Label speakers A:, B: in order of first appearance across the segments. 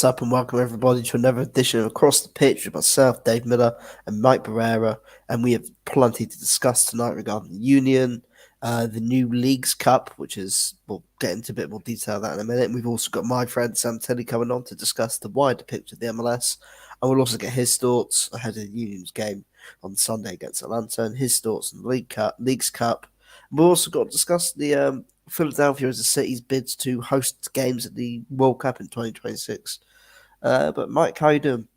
A: What's up, and welcome everybody to another edition of Across the Pitch with myself, Dave Miller, and Mike Barrera. And we have plenty to discuss tonight regarding the Union, the new Leagues Cup, which is, we'll get into a bit more detail of that in a minute. And we've also got my friend Sam Tilley coming on to discuss the wider picture of the MLS. And we'll also get his thoughts ahead of the Union's game on Sunday against Atlanta and his thoughts on the Leagues Cup. And we've also got to discuss the Philadelphia as a city's bids to host games at the World Cup in 2026. But Mike, how you doing?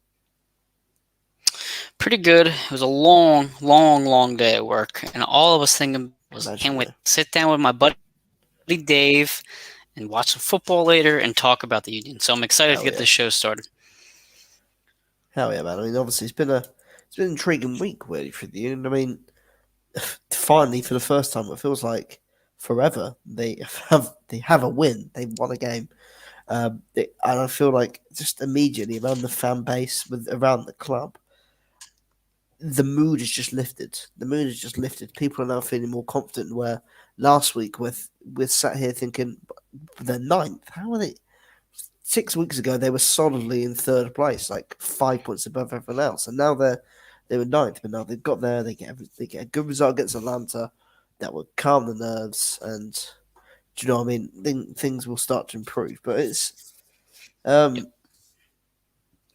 B: Pretty good. It was a long day at work, and all I was thinking was, can't wait to sit down with my buddy Dave and watch some football later and talk about the Union. So I'm excited to get this show started.
A: Hell yeah, man! I mean, obviously it's been an intriguing week really for the Union. I mean, finally for the first time, it feels like forever they have a win. They won a game. And I feel like just immediately around the fan base, around the club, the mood is just lifted. People are now feeling more confident. Where last week we're sat here thinking they're ninth. How are they? 6 weeks ago they were solidly in third place, like 5 points above everyone else, and now they were ninth. But now they've got there. They get a good result against Atlanta that would calm the nerves, and do you know what I mean? Things will start to improve. But it's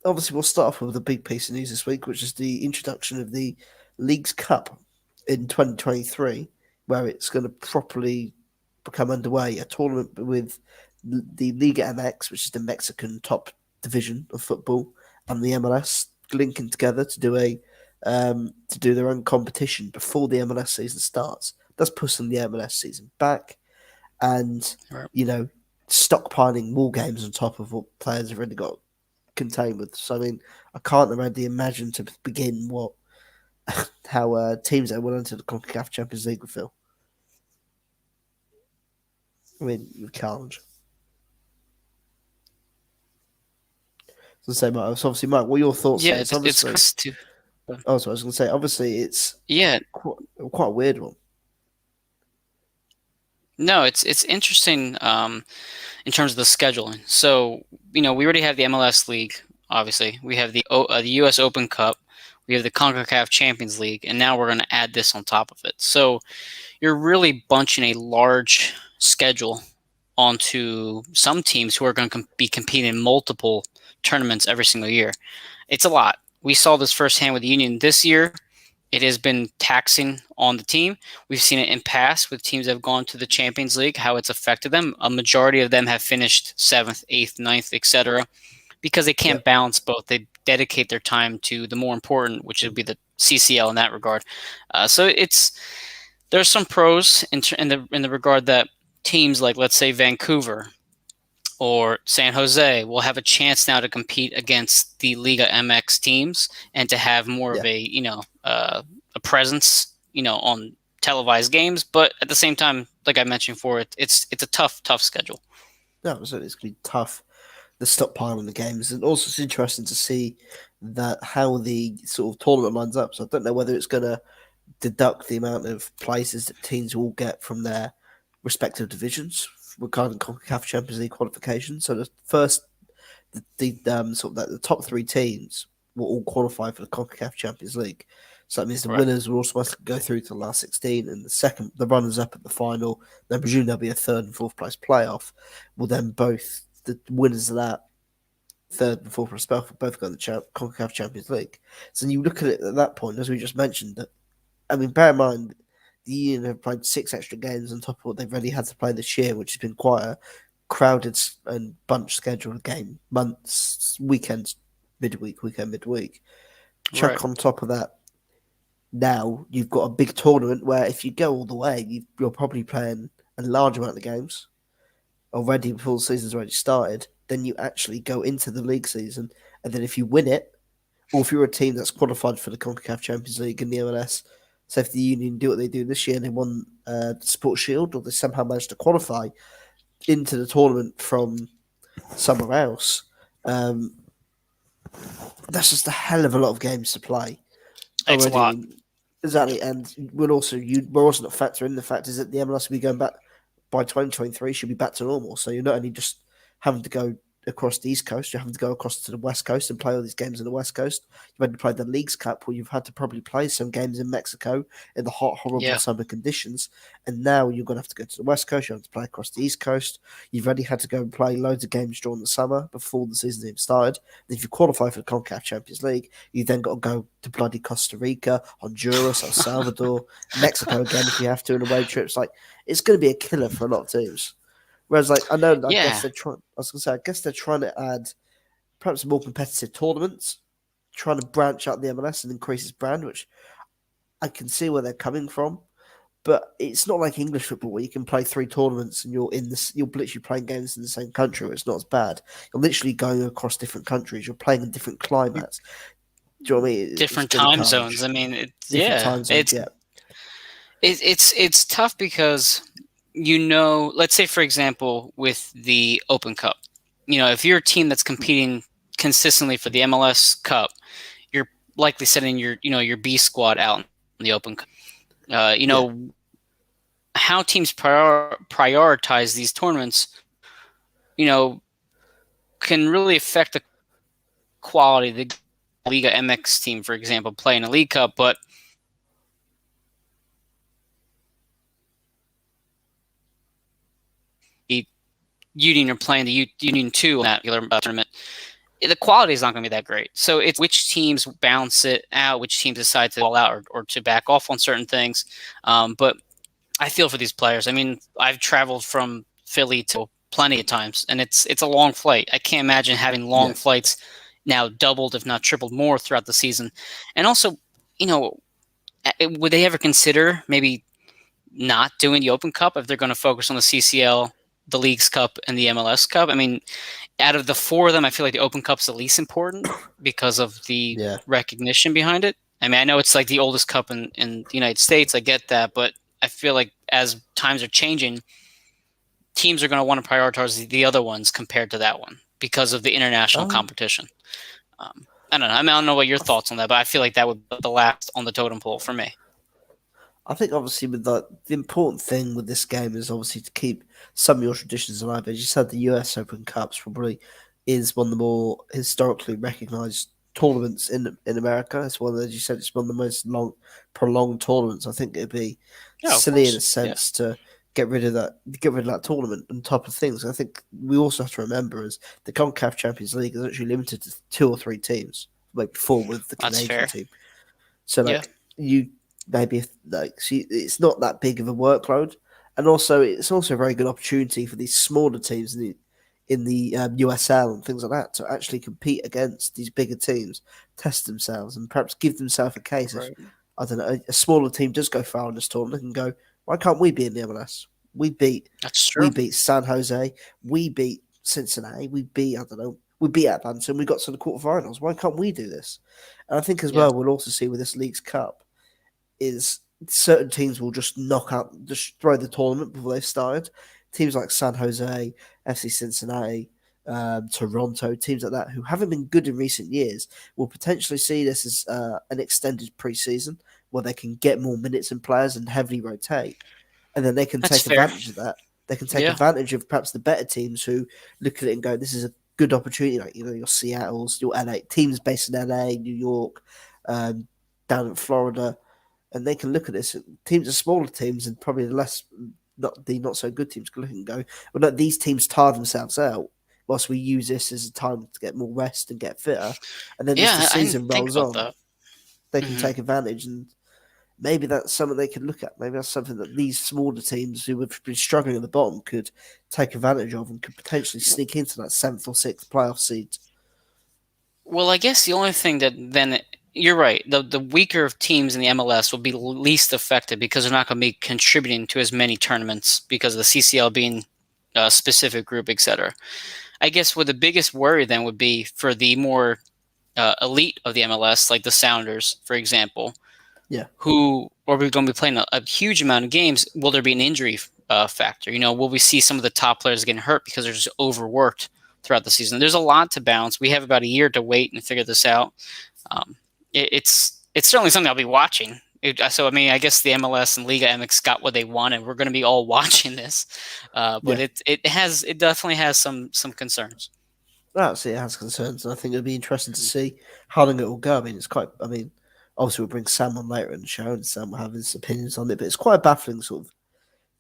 A: obviously we'll start off with a big piece of news this week, which is the introduction of the Leagues Cup in 2023, where it's going to properly become underway. A tournament with the Liga MX, which is the Mexican top division of football, and the MLS linking together to do their own competition before the MLS season starts. That's pushing the MLS season back, and stockpiling more games on top of what players have already got contained with. So I mean, I can't already imagine to begin how teams that went into the CONCACAF Champions League would feel. I mean, you can't. So, Mike, obviously, Mike, what are your thoughts?
B: Yeah, it's too.
A: Oh, so I was going to say, obviously, it's quite a weird one.
B: No, it's interesting in terms of the scheduling. So we already have the MLS League. Obviously, we have the U.S. Open Cup. We have the CONCACAF Champions League, and now we're going to add this on top of it. So you're really bunching a large schedule onto some teams who are going to be competing in multiple tournaments every single year. It's a lot. We saw this firsthand with the Union this year. It has been taxing on the team. We've seen it in past with teams that have gone to the Champions League, how it's affected them. A majority of them have finished 7th, 8th, 9th, etc. because they can't balance both. They dedicate their time to the more important, which would be the CCL in that regard. So there's some pros in the regard that teams like, let's say, Vancouver or San Jose will have a chance now to compete against the Liga MX teams and to have more of a presence, on televised games. But at the same time, like I mentioned before, it's a tough schedule.
A: No, so it's going to be tough. The stockpiling the games, and also it's interesting to see how the sort of tournament lines up. So I don't know whether it's going to deduct the amount of places that teams will get from their respective divisions regarding CONCACAF Champions League qualification. So the top 3 teams will all qualify for the CONCACAF Champions League. So that means the winners will automatically go through to the last 16, and the runners up at the final. Then presume there'll be a 3rd and 4th place playoff. Will then both the winners of that 3rd and 4th place playoff will both go to the CONCACAF Champions League. So you look at it at that point, as we just mentioned, that I mean, bear in mind, the Union have played 6 extra games on top of what they've already had to play this year, which has been quite a crowded and bunched schedule of game months, weekends, weekend, midweek. Chuck on top of that, now you've got a big tournament where if you go all the way, you're probably playing a large amount of games already before the season's already started. Then you actually go into the league season, and then if you win it, or if you're a team that's qualified for the CONCACAF Champions League and the MLS, so if the Union do what they do this year and they won the Sports Shield, or they somehow managed to qualify into the tournament from somewhere else, that's just a hell of a lot of games to play.
B: It's a lot.
A: Exactly, and we're also not factoring the fact is that the MLS will be going back by 2023, should be back to normal. So you're not only just having to go across the East Coast. You're having to go across to the West Coast and play all these games in the West Coast. You've had to play the Leagues Cup, where you've had to probably play some games in Mexico in the hot, horrible summer conditions. And now you're going to have to go to the West Coast. You have to play across the East Coast. You've already had to go and play loads of games during the summer before the season even started. And if you qualify for the CONCACAF Champions League, you then got to go to bloody Costa Rica, Honduras, El Salvador, Mexico again if you have to in away trips. Like, it's going to be a killer for a lot of teams. Whereas, like, I guess they're trying. I was going to say, I guess they're trying to add perhaps more competitive tournaments, trying to branch out the MLS and increase its brand, which I can see where they're coming from. But it's not like English football where you can play 3 tournaments and you're literally playing games in the same country. Where it's not as bad. You're literally going across different countries. You're playing in different climates. Do you know what I mean?
B: Different time zones. I mean,
A: time zones.
B: It's tough because, let's say, for example, with the Open Cup, if you're a team that's competing consistently for the MLS Cup, you're likely sending your B squad out in the Open Cup. How teams prioritize these tournaments, can really affect the quality of the Liga MX team, for example, playing a League Cup, but Union are playing the Union 2 in that tournament, the quality is not going to be that great. So it's which teams balance it out, which teams decide to fall out or to back off on certain things. But I feel for these players. I mean, I've traveled from Philly to plenty of times, and it's a long flight. I can't imagine having long flights now doubled, if not tripled more throughout the season. And also, would they ever consider maybe not doing the Open Cup if they're going to focus on the CCL, the Leagues Cup, and the MLS Cup? I mean, out of the 4 of them, I feel like the Open Cup's the least important because of the recognition behind it. I mean, I know it's like the oldest cup in the United States. I get that, but I feel like as times are changing, teams are going to want to prioritize the other ones compared to that one because of the international competition. I don't know. I mean, I don't know what your thoughts on that, but I feel like that would be the last on the totem pole for me.
A: I think obviously with the important thing with this game is obviously to keep some of your traditions alive. As you said, the US Open Cups probably is one of the more historically recognised tournaments in America. It's one, as you said, it's one of the most prolonged tournaments. I think it'd be silly in a sense to get rid of that tournament on top of things. I think we also have to remember is the CONCACAF Champions League is actually limited to 2 or 3 teams, like 4 with the Canadian team. So you maybe it's not that big of a workload, and also it's also a very good opportunity for these smaller teams in the USL and things like that to actually compete against these bigger teams, test themselves, and perhaps give themselves a case. If, I don't know, a smaller team does go far in this tournament and go, why can't we be in the MLS? We beat San Jose, we beat Cincinnati, we beat Atlanta, and we got to the quarterfinals. Why can't we do this? And I think as well, we'll also see with this Leagues Cup is certain teams will just throw the tournament before they've started. Teams like San Jose, FC Cincinnati, Toronto, teams like that who haven't been good in recent years will potentially see this as an extended preseason where they can get more minutes and players and heavily rotate. And then they can take advantage of that. They can take advantage of perhaps the better teams who look at it and go, this is a good opportunity. Like, your Seattle's, your LA, teams based in LA, New York, down in Florida. And they can look at this. Teams are smaller teams and probably not so good teams can look and go, well, no, these teams tire themselves out whilst we use this as a time to get more rest and get fitter. And then as the season rolls on, they can take advantage. And maybe that's something they could look at. Maybe that's something that these smaller teams who have been struggling at the bottom could take advantage of and could potentially sneak into that 7th or 6th playoff seed.
B: Well, I guess the only thing that then... You're right. The weaker teams in the MLS will be least affected because they're not going to be contributing to as many tournaments because of the CCL being a specific group, etc. I guess what the biggest worry then would be for the more elite of the MLS, like the Sounders, for example, who are going to be playing a huge amount of games. Will there be an injury factor? Will we see some of the top players getting hurt because they're just overworked throughout the season? There's a lot to balance. We have about a year to wait and figure this out. It's certainly something I'll be watching. So, I mean, I guess the MLS and Liga MX got what they wanted. We're going to be all watching this, but it definitely has some concerns.
A: Absolutely, it has concerns, and I think it'll be interesting to see how long it will go. I mean, obviously we'll bring Sam on later in the show, and Sam will have his opinions on it. But it's quite a baffling sort of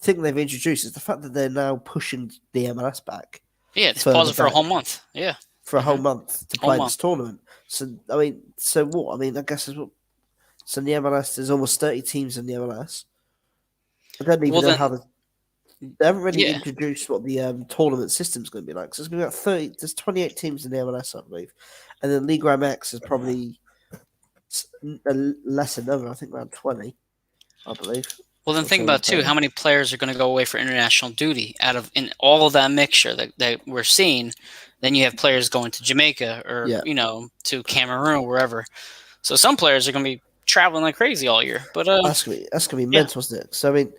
A: thing they've introduced is the fact that they're now pushing the MLS back
B: Yeah, it's
A: further
B: paused for a whole
A: back
B: month. Yeah,
A: for a whole month to
B: whole
A: play
B: month.
A: this tournament. So I mean, so what? I mean, I guess so in the MLS, there's almost 30 teams in the MLS. I don't even
B: Well
A: know
B: then,
A: how they haven't really
B: yeah.
A: introduced what the tournament system's going to be like. So it's going to be about 30. There's 28 teams in the MLS, I believe, and then Liga MX is probably a lesser number. I think around 20, I believe.
B: Well, then
A: I'll
B: think
A: show you
B: about too
A: paper.
B: how many players are going to go away for international duty out of in all of that mixture that we're seeing. Then you have players going to Jamaica or
A: Yeah,
B: to Cameroon, wherever. So some players are going to be traveling like crazy all year. But
A: that's gonna be
B: yeah,
A: mental, isn't it? So I mean,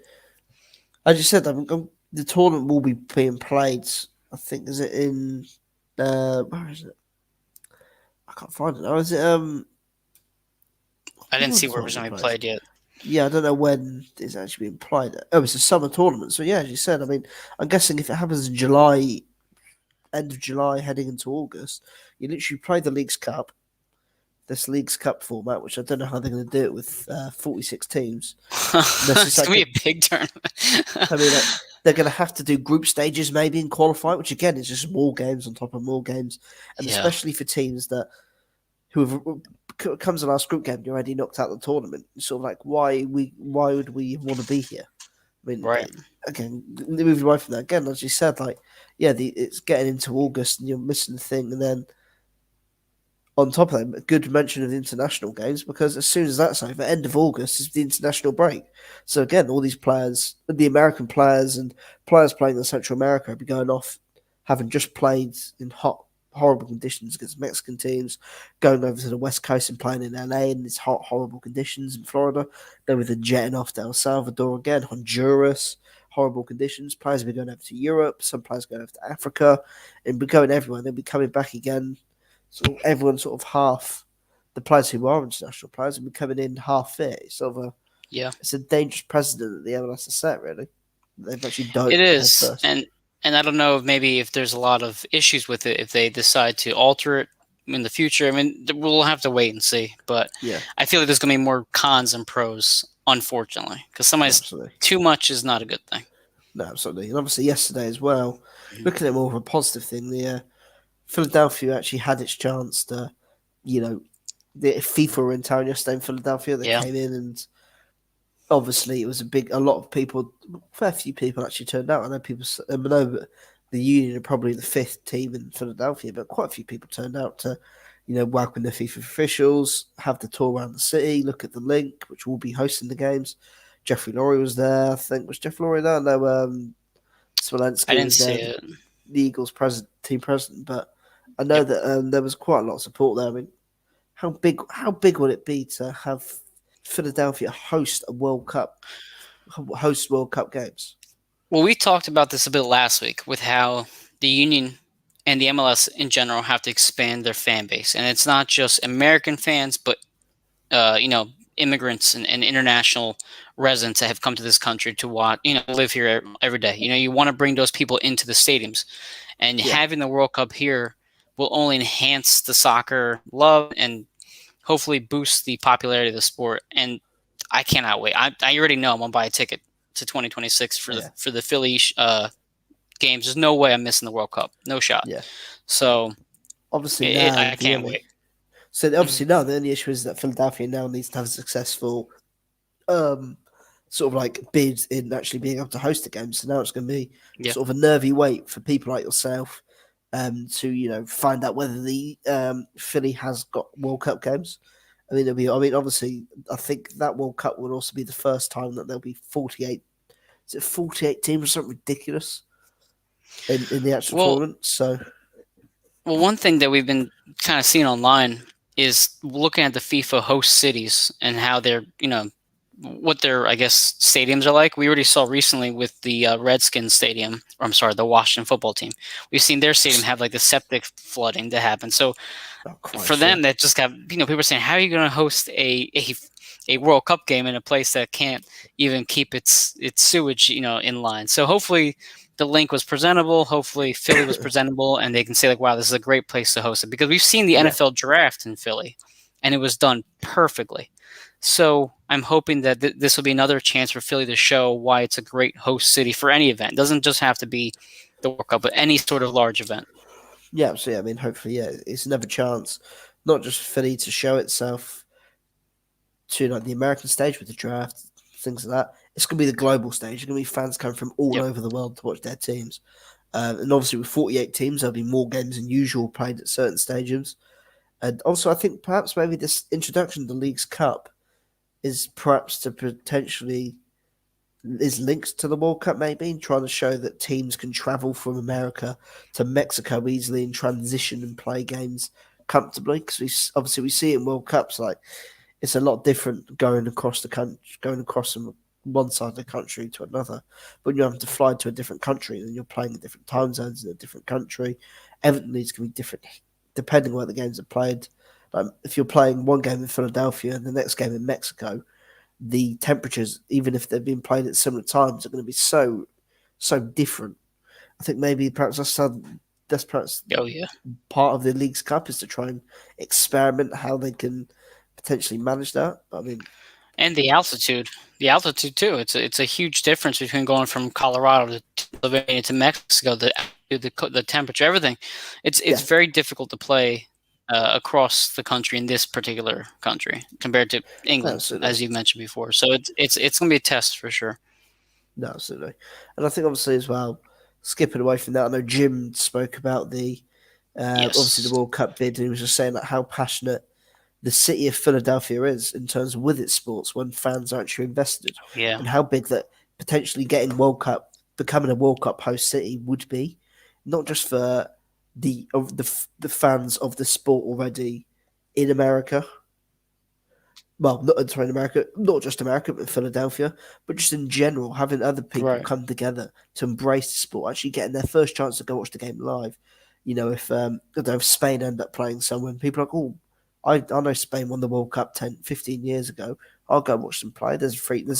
A: as you said, the tournament will be being played. I think is it in where is it? I can't find it now. Is it
B: I didn't
A: where
B: see
A: the
B: where it was
A: tournament
B: going to be
A: plays?
B: played yet.
A: Yeah, I don't know when it's actually being played. Oh, it's a summer tournament. So yeah, as you said, I mean, I'm guessing if it happens in July, end of July, heading into August, you literally play the League's Cup, this League's Cup format, which I don't know how they're going to do it with 46 teams.
B: It's going to be a big tournament.
A: I mean, they're going to have to do group stages maybe and qualify, which again is just more games on top of more games, and
B: Yeah,
A: especially for teams that who have comes the last group game, you're already knocked out of the tournament. It's sort of like why would we want to be here? I mean,
B: right.
A: again, moving away from that again, as you said, like it's getting into August and you're missing the thing, and then on top of that, a good mention of the international games because as soon as that's over, end of August is the international break. So again, all these players, the American players and players playing in Central America, will be going off having just played in horrible conditions against Mexican teams, going over to the West Coast and playing in LA in these hot, horrible conditions in Florida. Then with the jetting off to El Salvador again, Honduras, horrible conditions. Players will be going over to Europe, some players going over to Africa, and be going everywhere. They'll be coming back again. So everyone sort of half the players who are international players will be coming in half fit. It's sort of it's a dangerous precedent that the MLS has set, really. They've actually dove
B: It
A: head
B: is,
A: first.
B: and I don't know if maybe if there's a lot of issues with it if they decide to alter it in the future. I mean, we'll have to wait and see. But
A: Yeah,
B: I feel like there's going to be more cons than pros, unfortunately, because somebody's
A: absolutely.
B: too much is not a good thing.
A: No, absolutely. And obviously yesterday as well, looking at more of a positive thing, the Philadelphia actually had its chance to, the FIFA were in town yesterday in Philadelphia. They
B: Yeah.
A: came in and obviously it was a lot of people, fair few people actually turned out. I know the Union are probably the fifth team in Philadelphia, but quite a few people turned out to, welcome the FIFA officials, have the tour around the city, look at the link, which will be hosting the games. Jeffrey Laurie was there, I think. Was Jeff Laurie there? No,
B: I
A: Smolensky
B: didn't
A: was
B: see
A: there,
B: it.
A: the Eagles team president, but I know
B: Yep.
A: that there was quite a lot of support there. I mean, how big would it be to have Philadelphia host World Cup games?
B: Well, we talked about this a bit last week with how the Union and the MLS in general have to expand their fan base, and it's not just American fans, but immigrants and international residents that have come to this country to watch, live here every day. You want to bring those people into the stadiums, and
A: Yeah,
B: having the World Cup here will only enhance the soccer love and hopefully boost the popularity of the sport. And I cannot wait. I already know I'm gonna buy a ticket to 2026
A: yeah,
B: for the Philly games. There's no way I'm missing the World Cup. No shot.
A: yeah.
B: So
A: Obviously now
B: I can't wait.
A: obviously now the only issue is that Philadelphia now needs to have a successful sort of like bid in actually being able to host the game. So now it's going to be
B: Yeah.
A: sort of a nervy wait for people like yourself to find out whether the Philly has got World Cup games. I mean, obviously, I think that World Cup will also be the first time that there'll be 48. Is it 48 teams or something ridiculous in the actual
B: Well,
A: tournament? So
B: one thing that we've been kind of seeing online is looking at the FIFA host cities and how they're, what their, I guess, stadiums are like. We already saw recently with the Redskins stadium, or I'm sorry, the Washington football team. We've seen their stadium have like the septic flooding that happened. So
A: Christ,
B: for them, that just got, people are saying, how are you going to host a a World Cup game in a place that can't even keep its sewage, in line. So hopefully the link was presentable. Hopefully Philly was presentable, and they can say like, wow, this is a great place to host it, because we've seen the
A: Yeah.
B: NFL draft in Philly, and it was done perfectly. So I'm hoping that this will be another chance for Philly to show why it's a great host city for any event. It doesn't just have to be the World Cup, but any sort of large event.
A: Yeah, absolutely. I mean, hopefully, yeah, it's another chance, not just for Philly to show itself to like the American stage with the draft, things like that. It's going to be the global stage. There's going to be fans coming from all
B: Yep.
A: over the world to watch their teams. And obviously, with 48 teams, there'll be more games than usual played at certain stadiums. And also, I think perhaps maybe this introduction to the League's Cup is perhaps to potentially is linked to the World Cup, maybe trying to show that teams can travel from America to Mexico easily and transition and play games comfortably. Because we see it in World Cups, like it's a lot different going across the country, going across from one side of the country to another. But you have to fly to a different country, and you're playing in different time zones in a different country. Everything needs to be different depending on where the games are played. Like if you're playing one game in Philadelphia and the next game in Mexico, the temperatures, even if they've been played at similar times, are going to be so different. I think maybe perhaps that's perhaps
B: Oh yeah.
A: part of the League's Cup is to try and experiment how they can potentially manage that. I mean,
B: And the altitude too. It's a huge difference between going from Colorado to Pennsylvania to Mexico. The temperature, everything. It's very difficult to play across the country in this particular country compared to England,
A: absolutely.
B: as you mentioned before. So it's going to be a test for sure.
A: No, absolutely. And I think obviously as well, skipping away from that, I know Jim spoke about the obviously the
B: Yes.
A: World Cup bid, and he was just saying like how passionate the city of Philadelphia is in terms of with its sports when fans are actually invested,
B: Yeah.
A: and how big that potentially getting becoming a World Cup host city would be, not just for the fans of the sport already in America. Well, not sorry, in America, not just America, but Philadelphia, but just in general, having other people
B: Right.
A: come together to embrace the sport, actually getting their first chance to go watch the game live. You know, if I don't know, if Spain end up playing somewhere, and people are like, oh, I know Spain won the World Cup 10, 15 years ago. I'll go watch them play. There's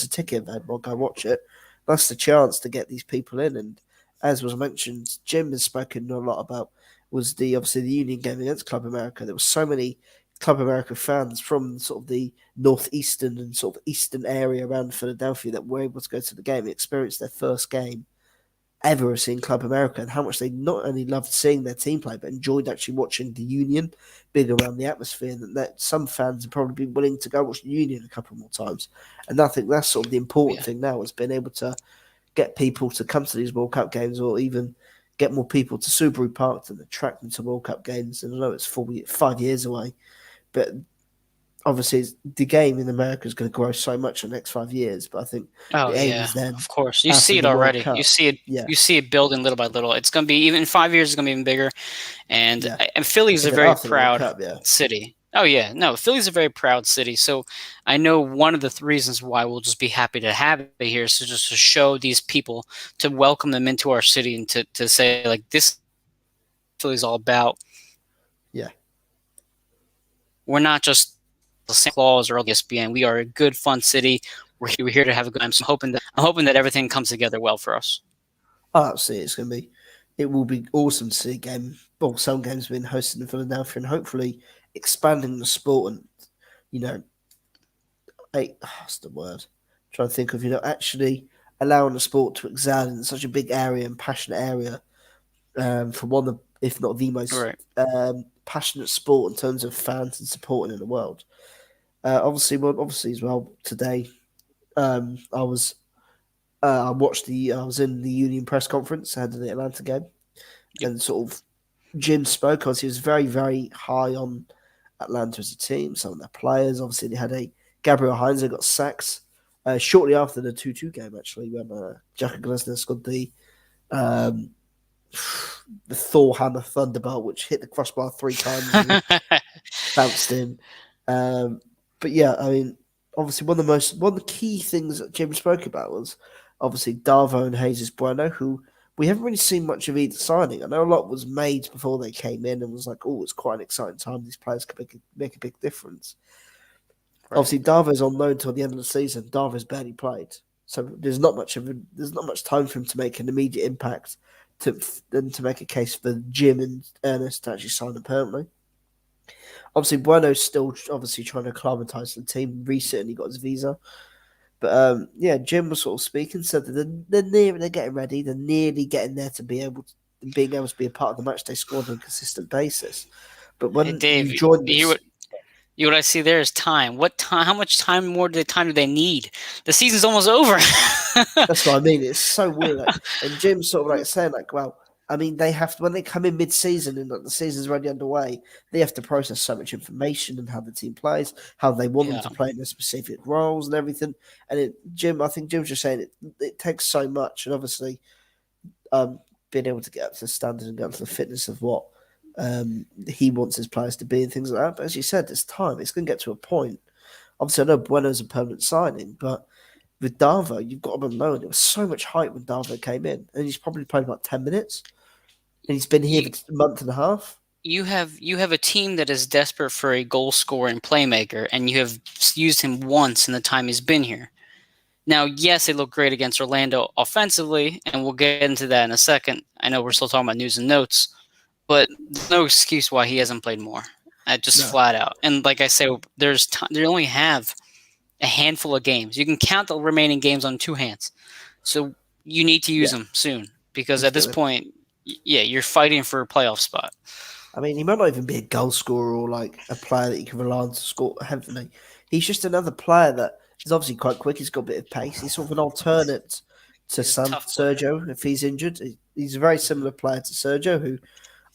A: a ticket available. I'll go watch it. That's the chance to get these people in. And as was mentioned, Jim has spoken a lot about was the obviously the Union game against Club America. There were so many Club America fans from sort of the northeastern and sort of eastern area around Philadelphia that were able to go to the game and experience their first game ever of seeing Club America, and how much they not only loved seeing their team play, but enjoyed actually watching the Union being around the atmosphere, and that some fans have probably been willing to go watch the Union a couple more times. And I think that's sort of the important thing now, is being able to get people to come to these World Cup games, or even get more people to Subaru Park and attract them to World Cup games. And I know it's 5 years away, but obviously the game in America is going to grow so much in the next 5 years. But I think
B: Oh
A: the aim
B: yeah,
A: is then
B: of course. You
A: after
B: see it
A: the World
B: already.
A: Cup. Yeah,
B: You see it building little by little. It's going to be even in 5 years. It's going to be even bigger. And
A: yeah.
B: Philly's a
A: And then
B: very
A: after the World
B: proud
A: Cup, yeah.
B: city. Oh yeah, no, Philly's a very proud city. So I know one of the reasons why we'll just be happy to have it here is just to show these people, to welcome them into our city, and to say like, this Philly's all about.
A: Yeah.
B: We're not just the Santa Claus or ESPN. We are a good, fun city. We're here to have a good time. So I'm hoping that everything comes together well for us.
A: Oh, absolutely. It will be awesome to see a game, well, some games being hosted in Philadelphia, and hopefully expanding the sport and, you know, what's the word? I'm trying to think of, actually allowing the sport to excel in such a big area and passionate area, for one of, if not the most
B: Right.
A: passionate sport in terms of fans and supporting in the world. Obviously as well today, I was I was in the Union press conference ahead of the Atlanta game,
B: Yep.
A: and sort of Jim spoke. He was very, very high on Atlanta as a team, some of their players. Obviously, they had Gabriel Heinze got sacked shortly after the 2-2 game, actually, when Jack Glesner scored um, the Thor Hammer Thunderbolt, which hit the crossbar 3 times and bounced in. But yeah, I mean, obviously one of the key things that Jim spoke about was obviously Darvo and Jesus Bueno, who we haven't really seen much of either signing. I know a lot was made before they came in and was like, oh, it's quite an exciting time. These players could make a big difference.
B: Right.
A: Obviously, Darvo's on loan till the end of the season. Darvo's barely played, so there's not much time for him to make an immediate impact to make a case for Jim and Ernest to actually sign him permanently. Obviously, Bueno's still obviously trying to acclimatise to the team. Recently got his visa. But yeah, Jim was sort of speaking, said that they're getting ready. They're nearly getting there to being able to be a part of the match day squad on a consistent basis. But
B: Hey,
A: when
B: Dave,
A: you join
B: you
A: this,
B: what I see there is time. What time? How much time do they need? The season's almost over.
A: that's what I mean. It's so weird. Like, and Jim's sort of like saying, like, well, I mean, they have to, when they come in mid-season and like, the season's already underway, they have to process so much information and how the team plays, how they want them
B: Yeah.
A: to play in their specific roles and everything. And I think Jim's just saying it takes so much, and obviously, being able to get up to the standard and get up to the fitness of what he wants his players to be and things like that. But as you said, it's time. It's going to get to a point. Obviously, I know Bueno's a permanent signing, but with Darvo, you've got him on loan. There was so much hype when Darvo came in, and he's probably played about 10 minutes. And he's been here for a month and a half.
B: You have a team that is desperate for a goal scorer and playmaker, and you have used him once in the time he's been here. Now, yes, they look great against Orlando offensively, and we'll get into that in a second. I know we're still talking about news and notes, but there's no excuse why he hasn't played more. Flat out. And like I say, they only have a handful of games. You can count the remaining games on two hands. So you need to use them soon, because at this point, you're fighting for a playoff spot.
A: I mean, he might not even be a goal scorer or like a player that you can rely on to score heavily. He's just another player that is obviously quite quick. He's got a bit of pace. He's sort of an alternate to Sergio if he's injured. He's a very similar player to Sergio, who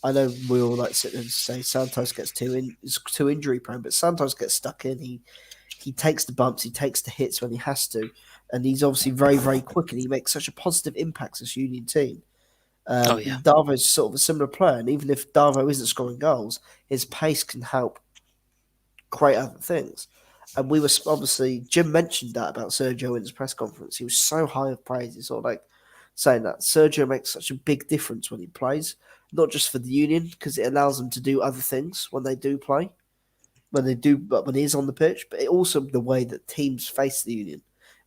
A: I know we all like sit and say Santos gets too injury prone, but Santos gets stuck in. He takes the bumps, he takes the hits when he has to, and he's obviously very, very quick, and he makes such a positive impact as Union team. Darvo's sort of a similar player, and even if Darvo isn't scoring goals, his pace can help create other things. And we were obviously, Jim mentioned that about Sergio in his press conference. He was so high of praise. He's sort of like saying that Sergio makes such a big difference when he plays, not just for the Union, because it allows them to do other things when they do play, but when he's on the pitch, but it also the way that teams face the Union,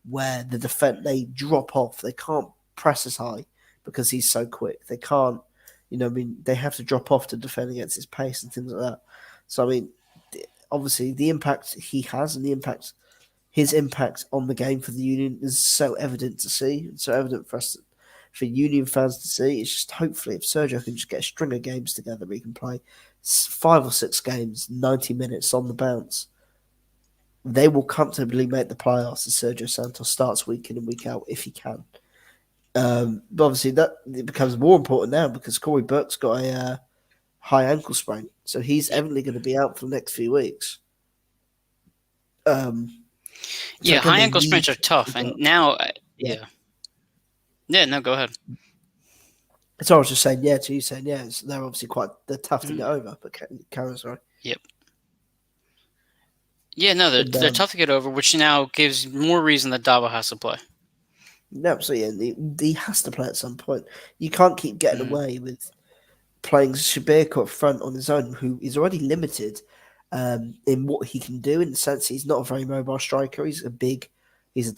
A: where the defense, they drop off. They can't press as high because he's so quick. They can't, they have to drop off to defend against his pace and things like that. So, I mean, obviously the impact he has and his impact on the game for the Union is so evident to see, and so evident for Union fans to see. It's just hopefully if Sergio can just get a string of games together, we can play 5 or 6 games, 90 minutes on the bounce, they will comfortably make the playoffs as Sergio Santos starts week in and week out if he can. But obviously that it becomes more important now because Corey Burke's got a high ankle sprain, so he's evidently going to be out for the next few weeks.
B: High ankle sprains are tough, and now, no, go ahead.
A: So I was just saying, to you saying, they're obviously they're tough to get over, but Karen, sorry.
B: Yep. Yeah, no, they're tough to get over, which now gives more reason that Davo has to play.
A: No, absolutely. He has to play at some point. You can't keep getting away with playing Shabir up front on his own, who is already limited in what he can do, in the sense he's not a very mobile striker. He's he's a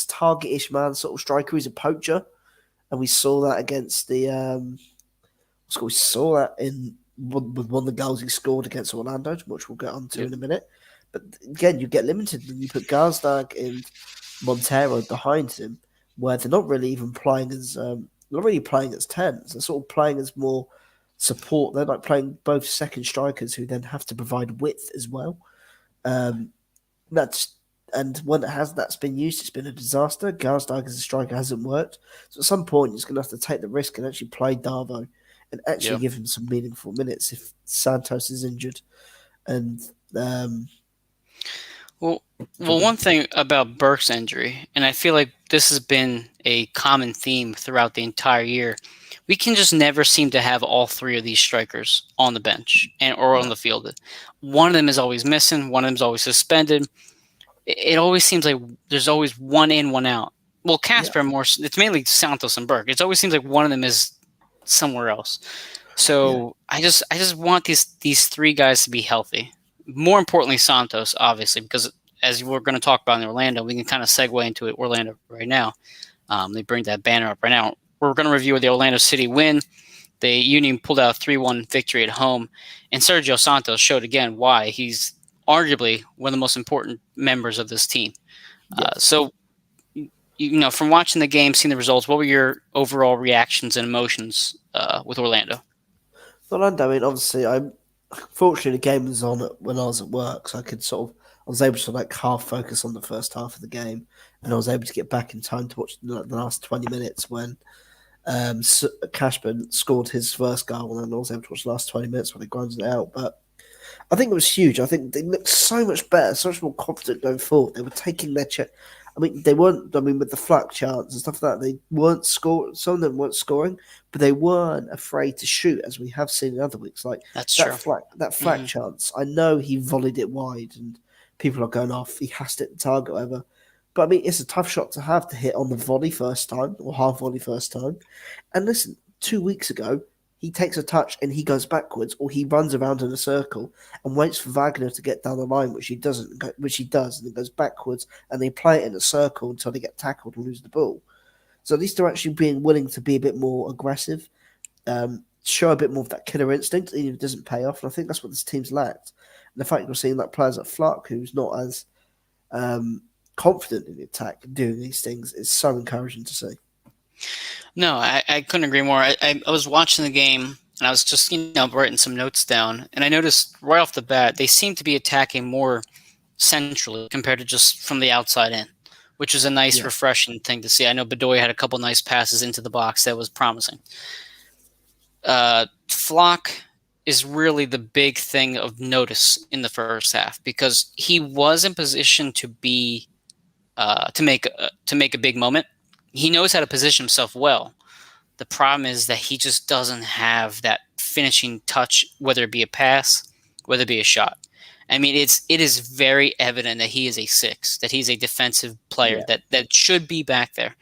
A: target-ish man sort of striker. He's a poacher. And we saw that against we saw that in one of the goals he scored against Orlando, which we'll get onto in a minute. But again, you get limited when you put Gazdag and Montero behind him, where they're not really even playing as 10s. They're sort of playing as more support. They're like playing both second strikers who then have to provide width as well. And when that's been used, it's been a disaster. Gazdag as a striker hasn't worked. So at some point, he's going to have to take the risk and actually play Darvo and actually give him some meaningful minutes if Santos is injured. And
B: one thing about Burke's injury, and I feel like this has been a common theme throughout the entire year, we can just never seem to have all 3 of these strikers on the bench or on the field. One of them is always missing. One of them is always suspended. It always seems like there's always one in, one out. Well, Casper it's mainly Santos and Burke. It always seems like one of them is somewhere else. So I just want these 3 guys to be healthy. More importantly, Santos, obviously, because as we're going to talk about in Orlando, we can kind of segue into it. Orlando right now. They bring that banner up right now. We're going to review the Orlando City win. The Union pulled out a 3-1 victory at home, and Sergio Santos showed again why he's arguably one of the most important members of this team.
A: Yes.
B: So, from watching the game, seeing the results, what were your overall reactions and emotions with Orlando?
A: Orlando, I mean, obviously, fortunately the game was on when I was at work, so I was able to half focus on the first half of the game, and I was able to get back in time to watch the last 20 minutes when Cashman scored his first goal, and I was able to watch the last 20 minutes when he grinded it out. But I think it was huge. I think they looked so much better, so much more confident going forward. They were taking their check. I mean, they weren't. I mean, with the flat chance and stuff like that, they weren't scoring. Some of them weren't scoring, but they weren't afraid to shoot, as we have seen in other weeks. Like
B: That's
A: that
B: true.
A: flat chance. I know he volleyed it wide, and people are going off. He has to hit the target, whatever. But I mean, it's a tough shot to have to hit on the volley first time or half volley first time. And listen, 2 weeks ago, he takes a touch and he goes backwards, or he runs around in a circle and waits for Wagner to get down the line, which he does, and it goes backwards, and they play it in a circle until they get tackled and lose the ball. So at least they're actually being willing to be a bit more aggressive, show a bit more of that killer instinct, even if it doesn't pay off. And I think that's what this team's lacked. And the fact we're seeing players like Fluck, who's not as confident in the attack doing these things, is so encouraging to see.
B: No, I couldn't agree more. I was watching the game, and I was just writing some notes down, and I noticed right off the bat they seem to be attacking more centrally compared to just from the outside in, which is a nice, refreshing thing to see. I know Bedoya had a couple nice passes into the box that was promising. Flock is really the big thing of notice in the first half because he was in position to be to make a big moment. He knows how to position himself well. The problem is that he just doesn't have that finishing touch, whether it be a pass, whether it be a shot. I mean, it is very evident that he is a 6, that he's a defensive player that should be back there.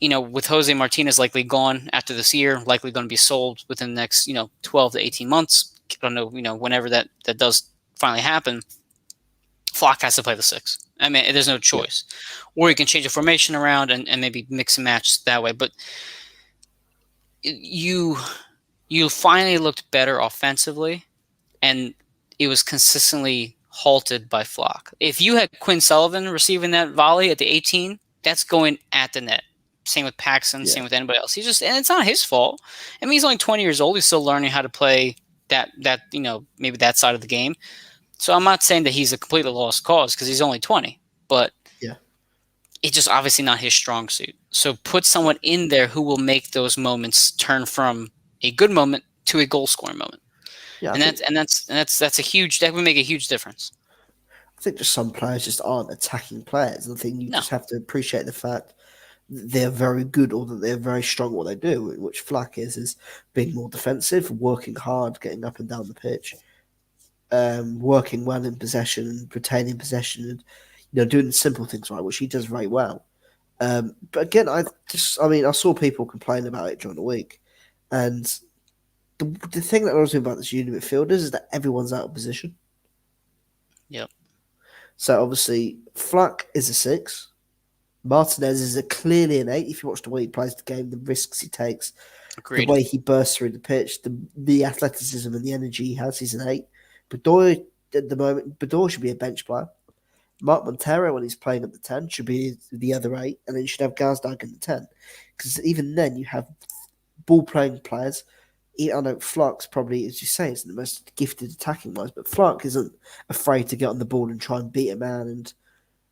B: With Jose Martinez likely gone after this year, likely going to be sold within the next 12 to 18 months. I don't know whenever that does finally happen. Flock has to play the 6. I mean, there's no choice. Or you can change the formation around and maybe mix and match that way. But you finally looked better offensively, and it was consistently halted by Flock. If you had Quinn Sullivan receiving that volley at the 18, that's going at the net. Same with Paxson, same with anybody else. And it's not his fault. I mean, he's only 20 years old. He's still learning how to play that maybe that side of the game. So I'm not saying that he's a completely lost cause because he's only 20, but it's just obviously not his strong suit. So put someone in there who will make those moments turn from a good moment to a goal scoring moment. Yeah, that's a huge. That would make a huge difference.
A: I think just some players just aren't attacking players. I think you just have to appreciate the fact that they're very good or that they're very strong at what they do, which Flack is being more defensive, working hard, getting up and down the pitch, working well in possession and retaining possession, and doing the simple things right, which he does very well. But again, I saw people complain about it during the week, and the thing that annoys me about this Union midfielders is that everyone's out of position.
B: Yep.
A: So obviously, Flack is a 6. Martinez is clearly an 8. If you watch the way he plays the game, the risks he takes, the way he bursts through the pitch, the athleticism and the energy he has, he's an 8. Bedoya, at the moment, should be a bench player. Mark Montero, when he's playing at the 10, should be the other 8, and then you should have Gazdag in the 10. Because even then, you have ball-playing players. I know Flark's probably, as you say, isn't the most gifted attacking-wise, but Flark isn't afraid to get on the ball and try and beat a man. And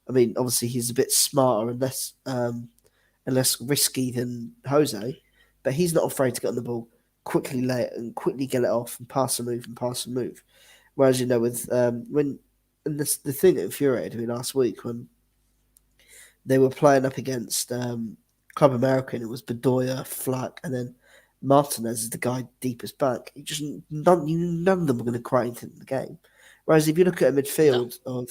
A: I mean, obviously, he's a bit smarter and less risky than Jose, but he's not afraid to get on the ball, quickly lay it and quickly get it off and pass and move. Whereas, with the thing that infuriated me last week when they were playing up against Club America, and it was Bedoya, Flack, and then Martinez is the guy deepest back. None of them were going to create anything in the game. Whereas if you look at a midfield of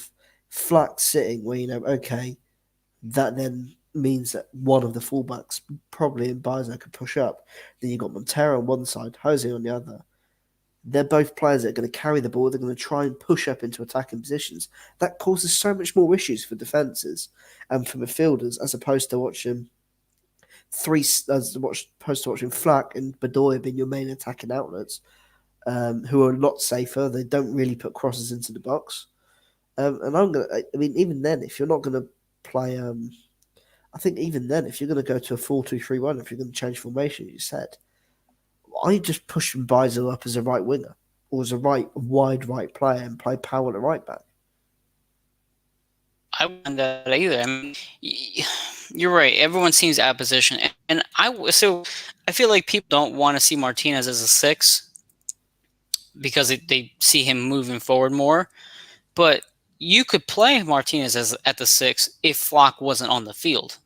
A: Flack sitting, where that then means that one of the fullbacks, probably in Bizo, could push up. Then you've got Montero on one side, Jose on the other. they're both players that are going to carry the ball. They're going to try and push up into attacking positions. That causes so much more issues for defences and for midfielders, as opposed to watching Flack and Bedoya being your main attacking outlets, who are a lot safer. They don't really put crosses into the box. Even then, if you're not going to play, I think even then, if you're going to go to a 4-2-3-1, if you're going to change formation, you said, I just push Mbaizo up as a right winger or as a wide right player and play Powell at right back.
B: I wouldn't that either. I mean, you're right. Everyone seems out of position, and I feel like people don't want to see Martinez as a 6 because they see him moving forward more. But you could play Martinez at the 6 if Flock wasn't on the field.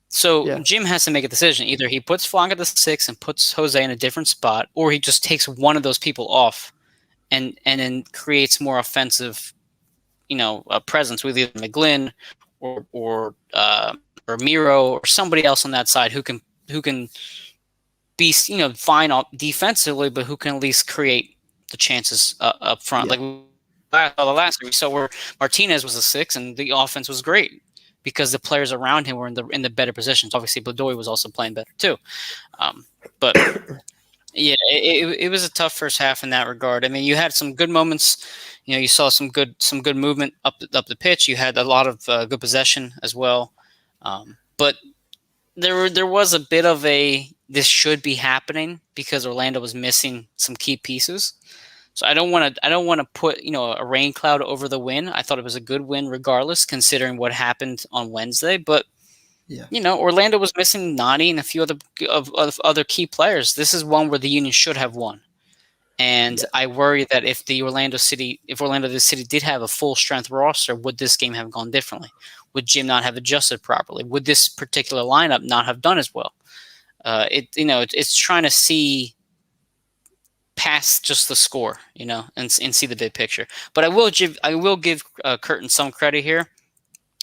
B: So Jim has to make a decision. Either he puts Flock at the 6 and puts Jose in a different spot, or he just takes one of those people off and then creates more offensive, a presence with either McGlynn or Miro or somebody else on that side who can be fine defensively, but who can at least create the chances up front. Like the last week, so where Martinez was a 6 and the offense was great because the players around him were in the better positions. Obviously, Bedoya was also playing better too, but. Yeah, it was a tough first half in that regard. I mean, you had some good moments. You saw some good movement up the pitch. You had a lot of good possession as well. But there was a bit of this should be happening because Orlando was missing some key pieces. So I don't want to put a rain cloud over the win. I thought it was a good win regardless, considering what happened on Wednesday. But Orlando was missing Nani and a few other key players. This is one where the Union should have won. And I worry that if Orlando City did have a full strength roster, would this game have gone differently? Would Jim not have adjusted properly? Would this particular lineup not have done as well? It's trying to see past just the score, and see the big picture. But I will give Curtin some credit here.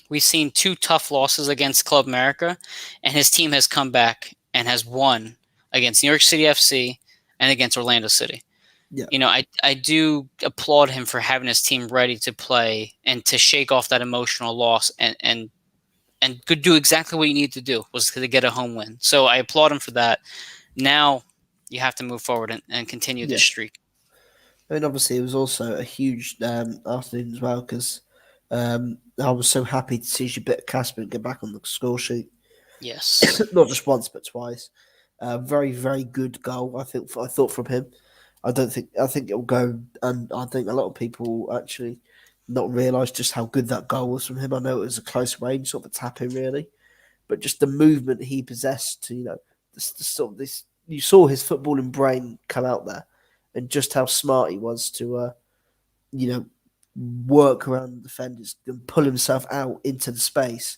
B: We've seen 2 tough losses against Club America, and his team has come back and has won against New York City FC and against Orlando City. Yeah. I do applaud him for having his team ready to play and to shake off that emotional loss and could do exactly what you need to do, was to get a home win. So I applaud him for that. Now you have to move forward and continue this streak.
A: I mean, obviously, it was also a huge afternoon as well because I was so happy to see Gilbert Casper get back on the score sheet.
B: Yes.
A: Not just once, but twice. Very, very good goal, I thought from him. I think it'll go, and I think a lot of people actually not realise just how good that goal was from him. I know it was a close range, sort of a tap in really, but just the movement he possessed to, you saw his footballing brain come out there, and just how smart he was to, work around the defenders and pull himself out into the space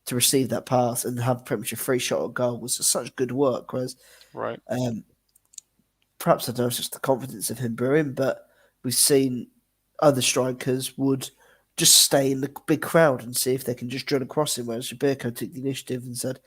A: to receive that pass and have pretty much a free shot at goal was just such good work. Whereas,
B: right.
A: Perhaps I don't know, it's just the confidence of him brewing, but we've seen other strikers would just stay in the big crowd and see if they can just drill across him, whereas Jabirko took the initiative and said,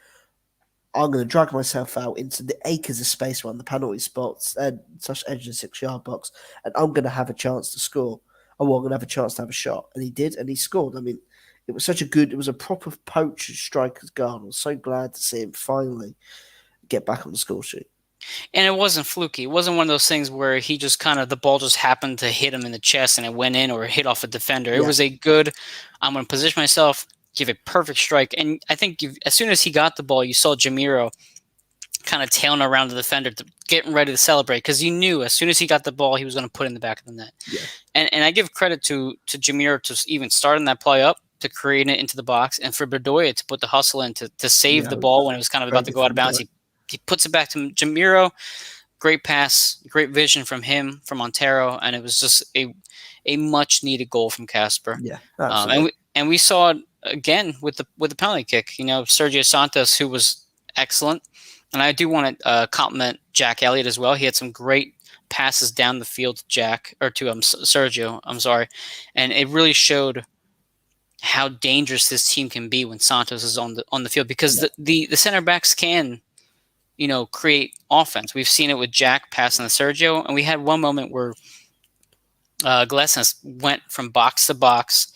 A: I'm going to drag myself out into the acres of space around the penalty spots and such edge of the 6-yard box, and I'm going to have a chance to score. I'm going to have a chance to have a shot. And he did, and he scored. I mean, it was a proper poacher striker's goal. I was so glad to see him finally get back on the score sheet.
B: And it wasn't fluky. It wasn't one of those things where he just the ball just happened to hit him in the chest and it went in or hit off a defender. It was a good, I'm going to position myself, give a perfect strike. And I think as soon as he got the ball, you saw Jamiro kind of tailing around the defender, getting ready to celebrate, because you knew as soon as he got the ball, he was going to put it in the back of the net. Yeah. And I give credit to Jamiro to even starting that play up, to create it into the box, and for Bedoya to put the hustle in to save the ball when it was kind of about to go out of bounds. He puts it back to Jamiro. Great pass, great vision from him, from Montero, and it was just a much needed goal from Casper.
A: Yeah, absolutely.
B: And we saw it again with the penalty kick. Sergio Santos, who was excellent, and I do want to compliment Jack Elliott as well. He had some great passes down the field to Sergio. I'm sorry, and it really showed how dangerous this team can be when Santos is on the field, because the center backs can create offense. We've seen it with Jack passing to Sergio, and we had one moment where Glesnes went from box to box,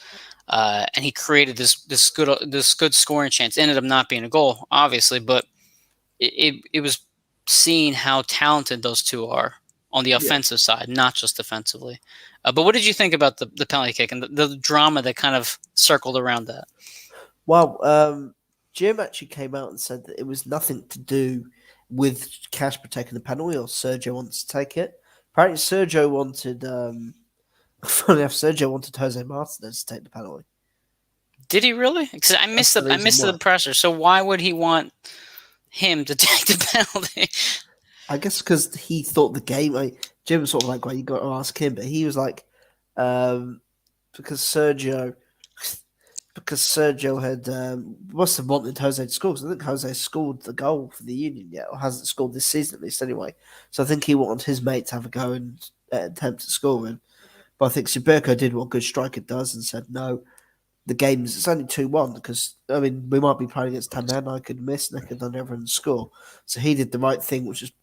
B: and he created this good scoring chance. It ended up not being a goal, obviously, but it was seeing how talented those two are on the offensive side, not just defensively. But what did you think about the penalty kick and the drama that kind of circled around that?
A: Well, Jim actually came out and said that it was nothing to do with Casper taking the penalty or Sergio wants to take it. Apparently, Sergio wanted. Funny enough, Sergio wanted Jose Martinez to take the penalty.
B: Did he really? Because I missed the presser. So why would he want him to take the penalty?
A: I guess because he thought the game. Jim was sort of like, "Well, you got to ask him," but he was like, because Sergio had must have wanted Jose to score. Because I think Jose scored the goal for the Union yet, or hasn't scored this season at least anyway. So I think he wanted his mate to have a go and attempt at scoring. But I think Gilberto did what a good striker does and said, no, it's only 2-1 because, we might be playing against 10 men. I could miss and I could never score. So he did the right thing, which is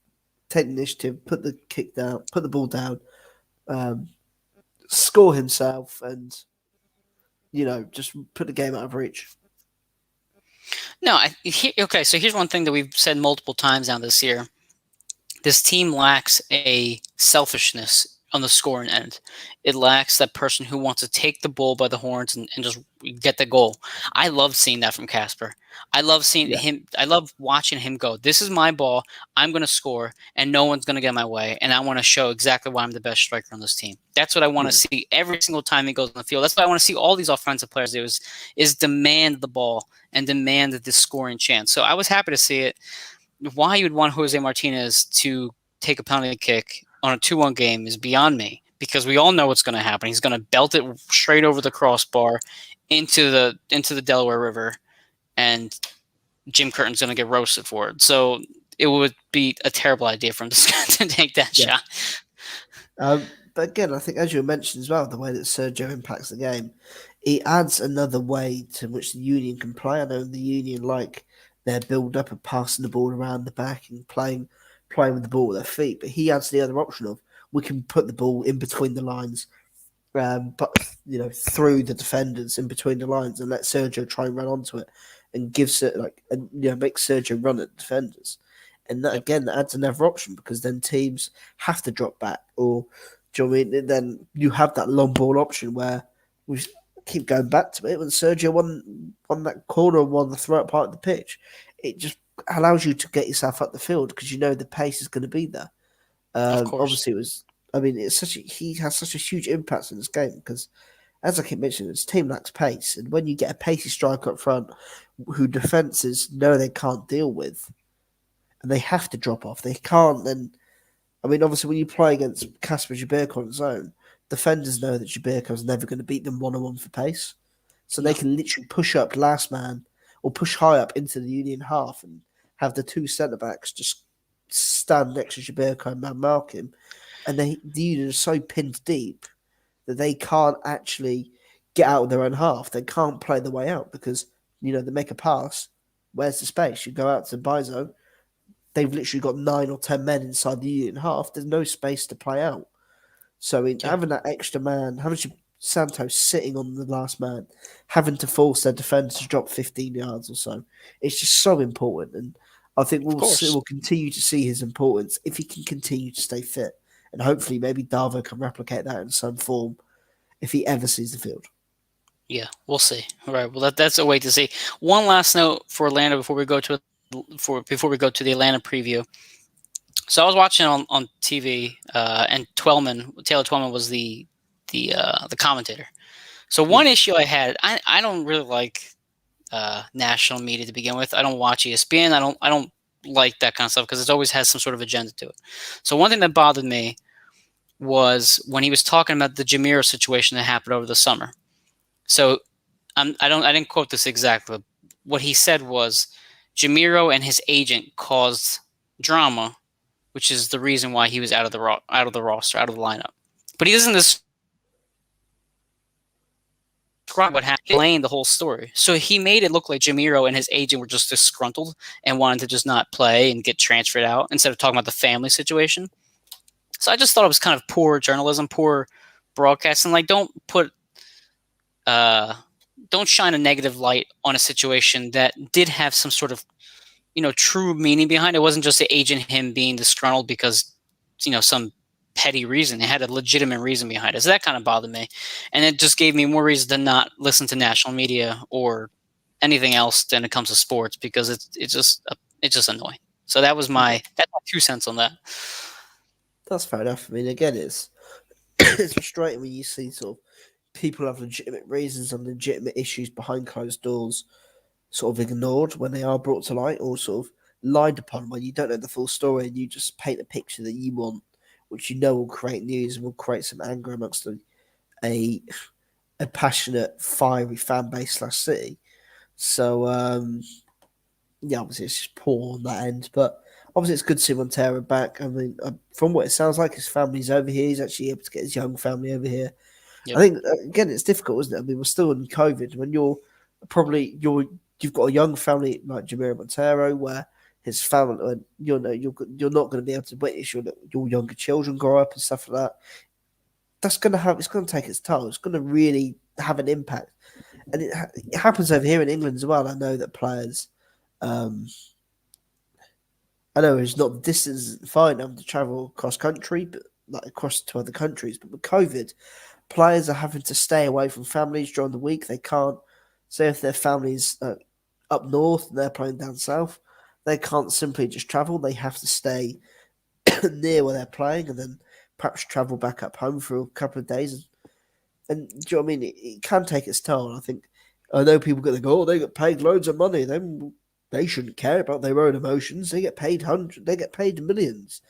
A: take the initiative, put the kick down, put the ball down, score himself and, just put the game out of reach.
B: No, okay, so here's one thing that we've said multiple times now this year. This team lacks a selfishness on the scoring end. It lacks that person who wants to take the bull by the horns and just get the goal. I love seeing that from Casper. I love seeing him. I love watching him go, this is my ball. I'm going to score and no one's going to get in my way. And I want to show exactly why I'm the best striker on this team. That's what I want to see every single time he goes on the field. That's what I want to see all these offensive players do is demand the ball and demand the scoring chance. So I was happy to see it. Why you would want Jose Martinez to take a penalty kick on a 2-1 game is beyond me, because we all know what's going to happen. He's going to belt it straight over the crossbar into the Delaware River, and Jim Curtin's going to get roasted for it. So it would be a terrible idea for him to take that shot.
A: But again, I think as you mentioned as well, the way that Sergio impacts the game, it adds another way to which the Union can play. I know the Union like their build-up and passing the ball around the back and playing with the ball with their feet, but he adds the other option of we can put the ball in between the lines, but through the defenders in between the lines and let Sergio try and run onto it and gives it make Sergio run at defenders, and that again adds another option because then teams have to drop back or then you have that long ball option where we keep going back to it when Sergio won that corner, won the throw up part of the pitch. It just allows you to get yourself up the field because the pace is going to be there.
B: Of course.
A: Obviously, he has such a huge impact in this game because, as I keep mentioning, his team lacks pace, and when you get a pacey striker up front who defenses know they can't deal with, and they have to drop off, they can't. Then, obviously, when you play against Casper Gilberto on his own, defenders know that Gilberto is never going to beat them 1-on-1 for pace, so they can literally push up last man or push high up into the Union half and have the two centre-backs just stand next to Gilberto and man-mark him. And the Union are so pinned deep that they can't actually get out of their own half. They can't play the way out because, they make a pass. Where's the space? You go out to Bizo. They've literally got 9 or 10 men inside the Union half. There's no space to play out. So having that extra man, having Santos sitting on the last man, having to force their defenders to drop 15 yards or so. It's just so important. And I think we'll continue to see his importance if he can continue to stay fit. And hopefully maybe Darvo can replicate that in some form if he ever sees the field.
B: Yeah, we'll see. All right, well that's a wait to see. One last note for Atlanta before we go to the Atlanta preview. So I was watching on TV, and Taylor Twellman was the commentator. So one issue I had, I don't really like national media to begin with. I don't watch ESPN. I don't like that kind of stuff because it always has some sort of agenda to it. So one thing that bothered me was when he was talking about the Jamiro situation that happened over the summer. So I didn't quote this exactly. What he said was Jamiro and his agent caused drama, which is the reason why he was out of the roster, out of the lineup. But he doesn't describe what happened, explain the whole story. So he made it look like Jamiro and his agent were just disgruntled and wanted to just not play and get transferred out instead of talking about the family situation. So I just thought it was kind of poor journalism, poor broadcasting. Like, don't shine a negative light on a situation that did have some sort of, true meaning behind it. It wasn't just the agent, him being disgruntled because, some petty reason. It had a legitimate reason behind it. So that kind of bothered me. And it just gave me more reason to not listen to national media or anything else when it comes to sports, because it's just annoying. So that's my 2 cents on that.
A: That's fair enough. I mean, again, it's it's frustrating when you see sort of people have legitimate reasons and legitimate issues behind closed doors sort of ignored when they are brought to light, or sort of lied upon when you don't know the full story and you just paint a picture that you want, which you know will create news and will create some anger amongst a passionate, fiery fan base / city. So, yeah, obviously it's just poor on that end, but obviously it's good to see Montero back. I mean, from what it sounds like, his family's over here. He's actually able to get his young family over here.
B: Yep.
A: I think again, it's difficult, isn't it? I mean, we're still in COVID when you've got a young family like Jamiro Montero, where his family, you're not going to be able to witness your younger children grow up and stuff like that. It's going to take its toll. It's going to really have an impact, and it happens over here in England as well. I know that players, I know it's not the distance fine enough to travel cross country, but like across to other countries. But with COVID, players are having to stay away from families during the week. They can't, say if their family's up north and they're playing down south, they can't simply just travel. They have to stay near where they're playing and then perhaps travel back up home for a couple of days. And do you know what I mean? It can take its toll. And I know people get go, they get paid loads of money. Then they shouldn't care about their own emotions. They get paid they get paid millions.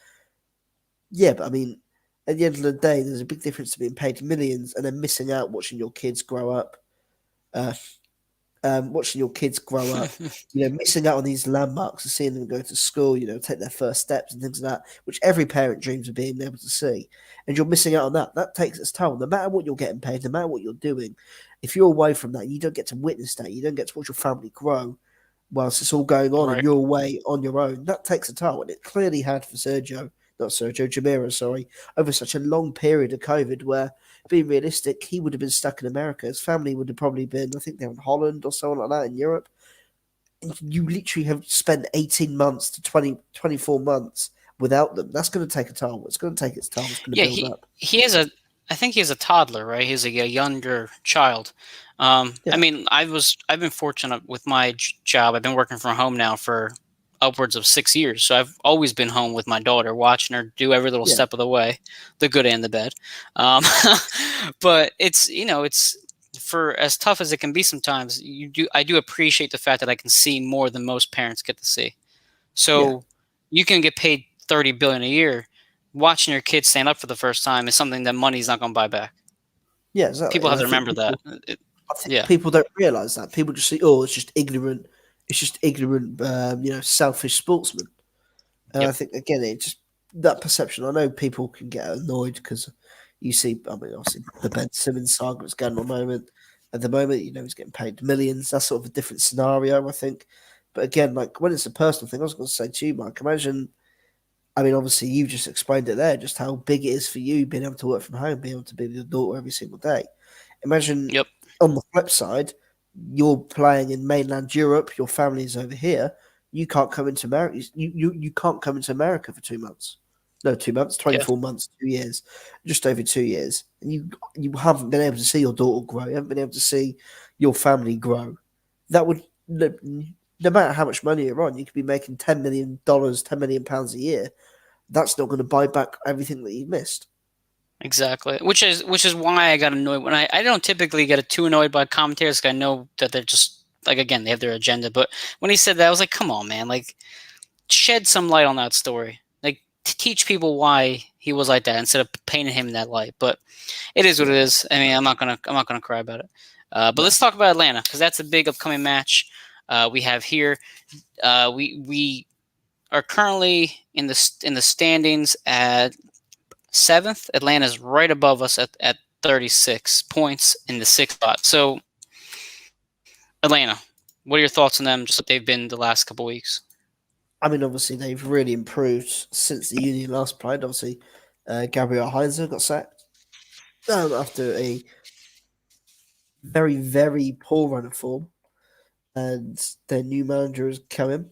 A: Yeah, but I mean, at the end of the day, there's a big difference to being paid millions and then missing out watching your kids grow up. Missing out on these landmarks and seeing them go to school, take their first steps and things like that, which every parent dreams of being able to see. And you're missing out on that. That takes its toll. No matter what you're getting paid, no matter what you're doing, if you're away from that, you don't get to witness that. You don't get to watch your family grow whilst it's all going on and you're away on your own. That takes a toll. And it clearly had for Jamiro, over such a long period of COVID where, being realistic, he would have been stuck in America. His family would have probably been, I think they're in Holland or something like that in Europe. And you literally have spent 18 months to 24 months without them. That's going to take a toll. It's going to take its toll. It's going to build up.
B: I think he has a toddler, right? He's a younger child. I mean, I've been fortunate with my job. I've been working from home now for upwards of 6 years. So I've always been home with my daughter, watching her do every little step of the way, the good and the bad. But it's for as tough as it can be sometimes. I do appreciate the fact that I can see more than most parents get to see. So you can get paid $30 billion a year. Watching your kids stand up for the first time is something that money's not going to buy back.
A: Yeah, exactly.
B: People have to remember that.
A: I think people don't realize that. People just say, "Oh, it's just ignorant. It's just ignorant, selfish sportsmen." And I think again, it's just that perception. I know people can get annoyed because you see, obviously the Ben Simmons saga is going on at the moment. He's getting paid millions. That's sort of a different scenario, I think. But again, like when it's a personal thing, I was going to say to you, Mike. Imagine. I mean, obviously, you just explained it there, just how big it is for you being able to work from home, being able to be with your daughter every single day. Imagine on the flip side, you're playing in mainland Europe, your family is over here, you can't come into America. You can't come into America for 2 months. No, 2 months, 24 months, 2 years, just over 2 years. And you haven't been able to see your daughter grow. You haven't been able to see your family grow. That would, no matter how much money you're on, you could be making $10 million, £10 million a year. That's not going to buy back everything that you've missed.
B: Exactly, which is why I got annoyed when I don't typically get too annoyed by commentators. Because I know that they're just like, again, they have their agenda. But when he said that, I was like, come on, man, like shed some light on that story, like to teach people why he was like that instead of painting him in that light. But it is what it is. I mean, I'm not gonna cry about it. But let's talk about Atlanta, because that's a big upcoming match we have here. We are currently in the standings at 7th. Atlanta's right above us at 36 points in the 6th spot. So Atlanta. What are your thoughts on them? Just what they've been the last couple weeks.
A: I mean, obviously they've really improved since the Union last played. Obviously, Gabriel Heinze got sacked after a very, very poor run of form, and their new manager has come in,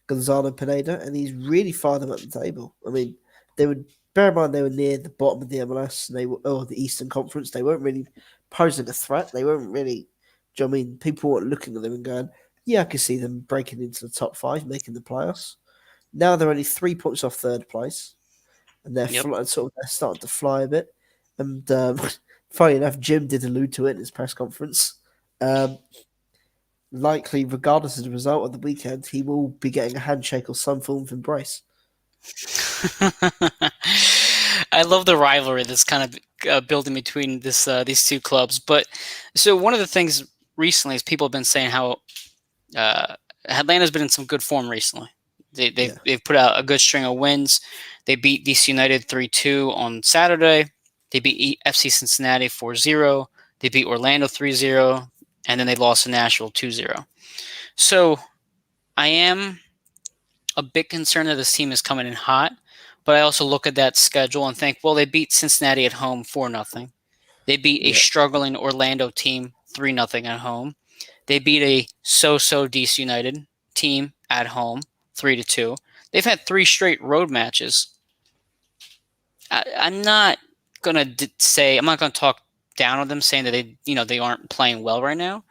A: Gonzalo Pineda, and he's really fired them at the table. I mean, they would bear in mind they were near the bottom of the MLS, and they were the Eastern Conference. They weren't really posing a threat. They weren't really. Do you know what I mean? People weren't looking at them and going, "Yeah, I can see them breaking into the top five, making the playoffs." Now they're only 3 points off third place, and they're
B: Yep.
A: they're starting to fly a bit. And funny enough, Jim did allude to it in his press conference. Um, Likely, regardless of the result of the weekend, he will be getting a handshake or some form of embrace.
B: I love the rivalry that's kind of building between these two clubs. But so one of the things recently is people have been saying how Atlanta's been in some good form recently. They've put out a good string of wins. They beat DC United 3-2 on Saturday. They beat FC Cincinnati 4-0. They beat Orlando 3-0. And then they lost to Nashville 2-0. So I am a bit concerned that this team is coming in hot, but I also look at that schedule and think, well, they beat Cincinnati at home 4-0. They beat a struggling Orlando team 3-0 at home. They beat a so-so DC United team at home 3-2. They've had 3 straight road matches. I'm not gonna talk down on them saying that they aren't playing well right now.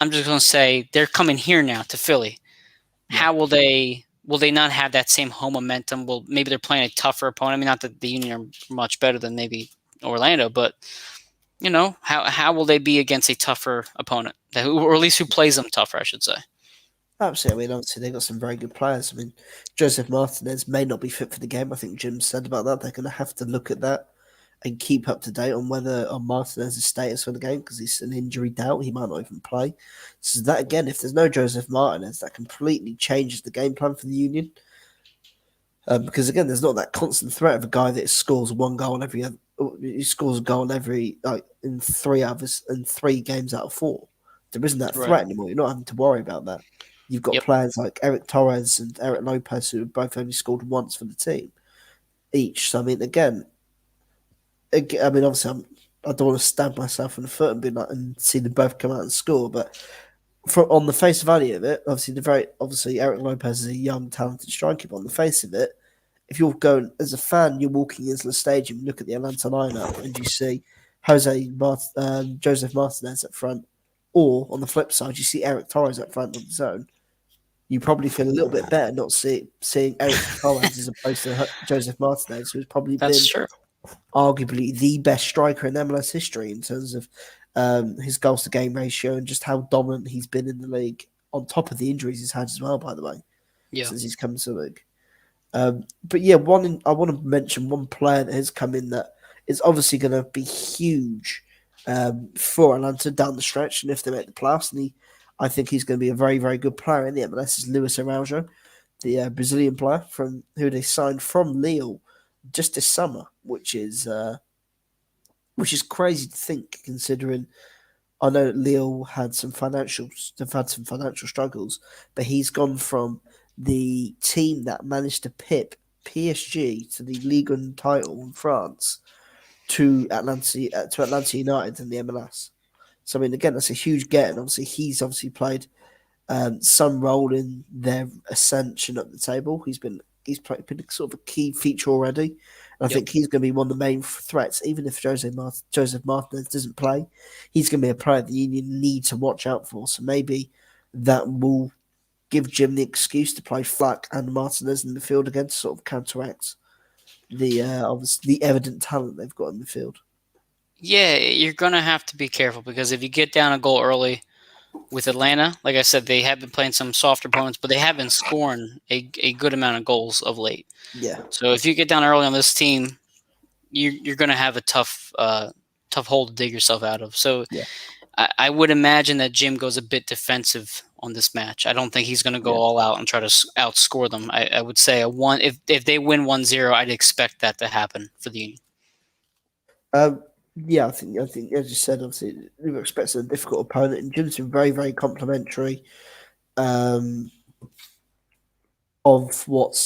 B: I'm just gonna say they're coming here now to Philly.
A: Yeah.
B: How will they not have that same home momentum? Well, maybe they're playing a tougher opponent. I mean, not that the Union are much better than maybe Orlando, but how will they be against a tougher opponent, or at least who plays them tougher, I should say.
A: Absolutely. I mean, obviously, they've got some very good players. I mean, Joseph Martinez may not be fit for the game. I think Jim said about that. They're going to have to look at that and keep up to date on Martinez's status for the game because he's an injury doubt. He might not even play. So that, again, if there's no Joseph Martinez, that completely changes the game plan for the Union. Because, again, there's not that constant threat of a guy that scores one goal every other. He scores a goal every in 3 games out of 4. There isn't that threat anymore. You're not having to worry about that. You've got players like Eric Torres and Eric Lopez who have both only scored once for the team each. So I mean, obviously, I don't want to stab myself in the foot and be like and see them both come out and score, but on the face value of it, obviously Eric Lopez is a young, talented striker. But on the face of it, if you're going as a fan, you're walking into the stadium, look at the Atlanta lineup, and you see Joseph Martinez up front, or on the flip side, you see Eric Torres up front on his own. You probably feel a little bit better not seeing Eric Torres as opposed to Joseph Martinez, who's probably been arguably the best striker in MLS history in terms of his goals to game ratio and just how dominant he's been in the league, on top of the injuries he's had as well, by the way, since he's come to the league. But yeah, I want to mention one player that has come in that is obviously going to be huge for Atlanta down the stretch, and if they make the playoffs, and I think he's going to be a very, very good player in the MLS, is Luis Araujo, the Brazilian player who they signed from Lille just this summer, which is crazy to think, considering I know that Lille had some financial struggles, but he's gone from the team that managed to pip PSG to the Ligue 1 title in France to Atlanta United in the MLS. So I mean, again, that's a huge get, and obviously he's played some role in their ascension up the table. Been sort of a key feature already. And I think he's going to be one of the main threats. Even if Joseph Martinez doesn't play, he's going to be a player the Union need to watch out for. So maybe that will give Jim the excuse to play Flack and Martinez in the field again to sort of counteract the evident talent they've got in the field.
B: Yeah, you're going to have to be careful because if you get down a goal early with Atlanta, like I said, they have been playing some softer opponents, but they have been scoring a good amount of goals of late.
A: Yeah.
B: So if you get down early on this team, you're going to have a tough hole to dig yourself out of. So I would imagine that Jim goes a bit defensive on this match. I don't think he's going to go all out and try to outscore them. I would say if they win 1-0, I'd expect that to happen for the Union.
A: Yeah, I think as you said, obviously we were expecting a difficult opponent, and Jim's been very, very complimentary um, of what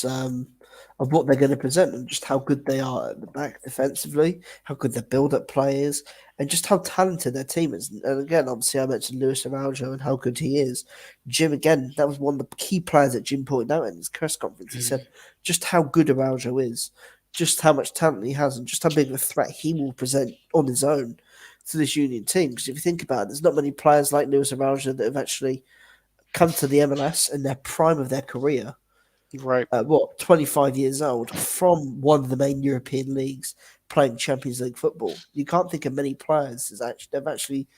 A: they're going to present and just how good they are at the back defensively, how good their build-up play is, and just how talented their team is. And again, obviously, I mentioned Luis Araujo and how good he is. Jim, again, that was one of the key players that Jim pointed out in his press conference. He said just how good Araujo is, just how much talent he has, and just how big of a threat he will present on his own to this Union team. Because if you think about it, there's not many players like Luis Araujo that have actually come to the MLS in their prime of their career.
B: Right.
A: 25 years old, from one of the main European leagues playing Champions League football. You can't think of many players they've actually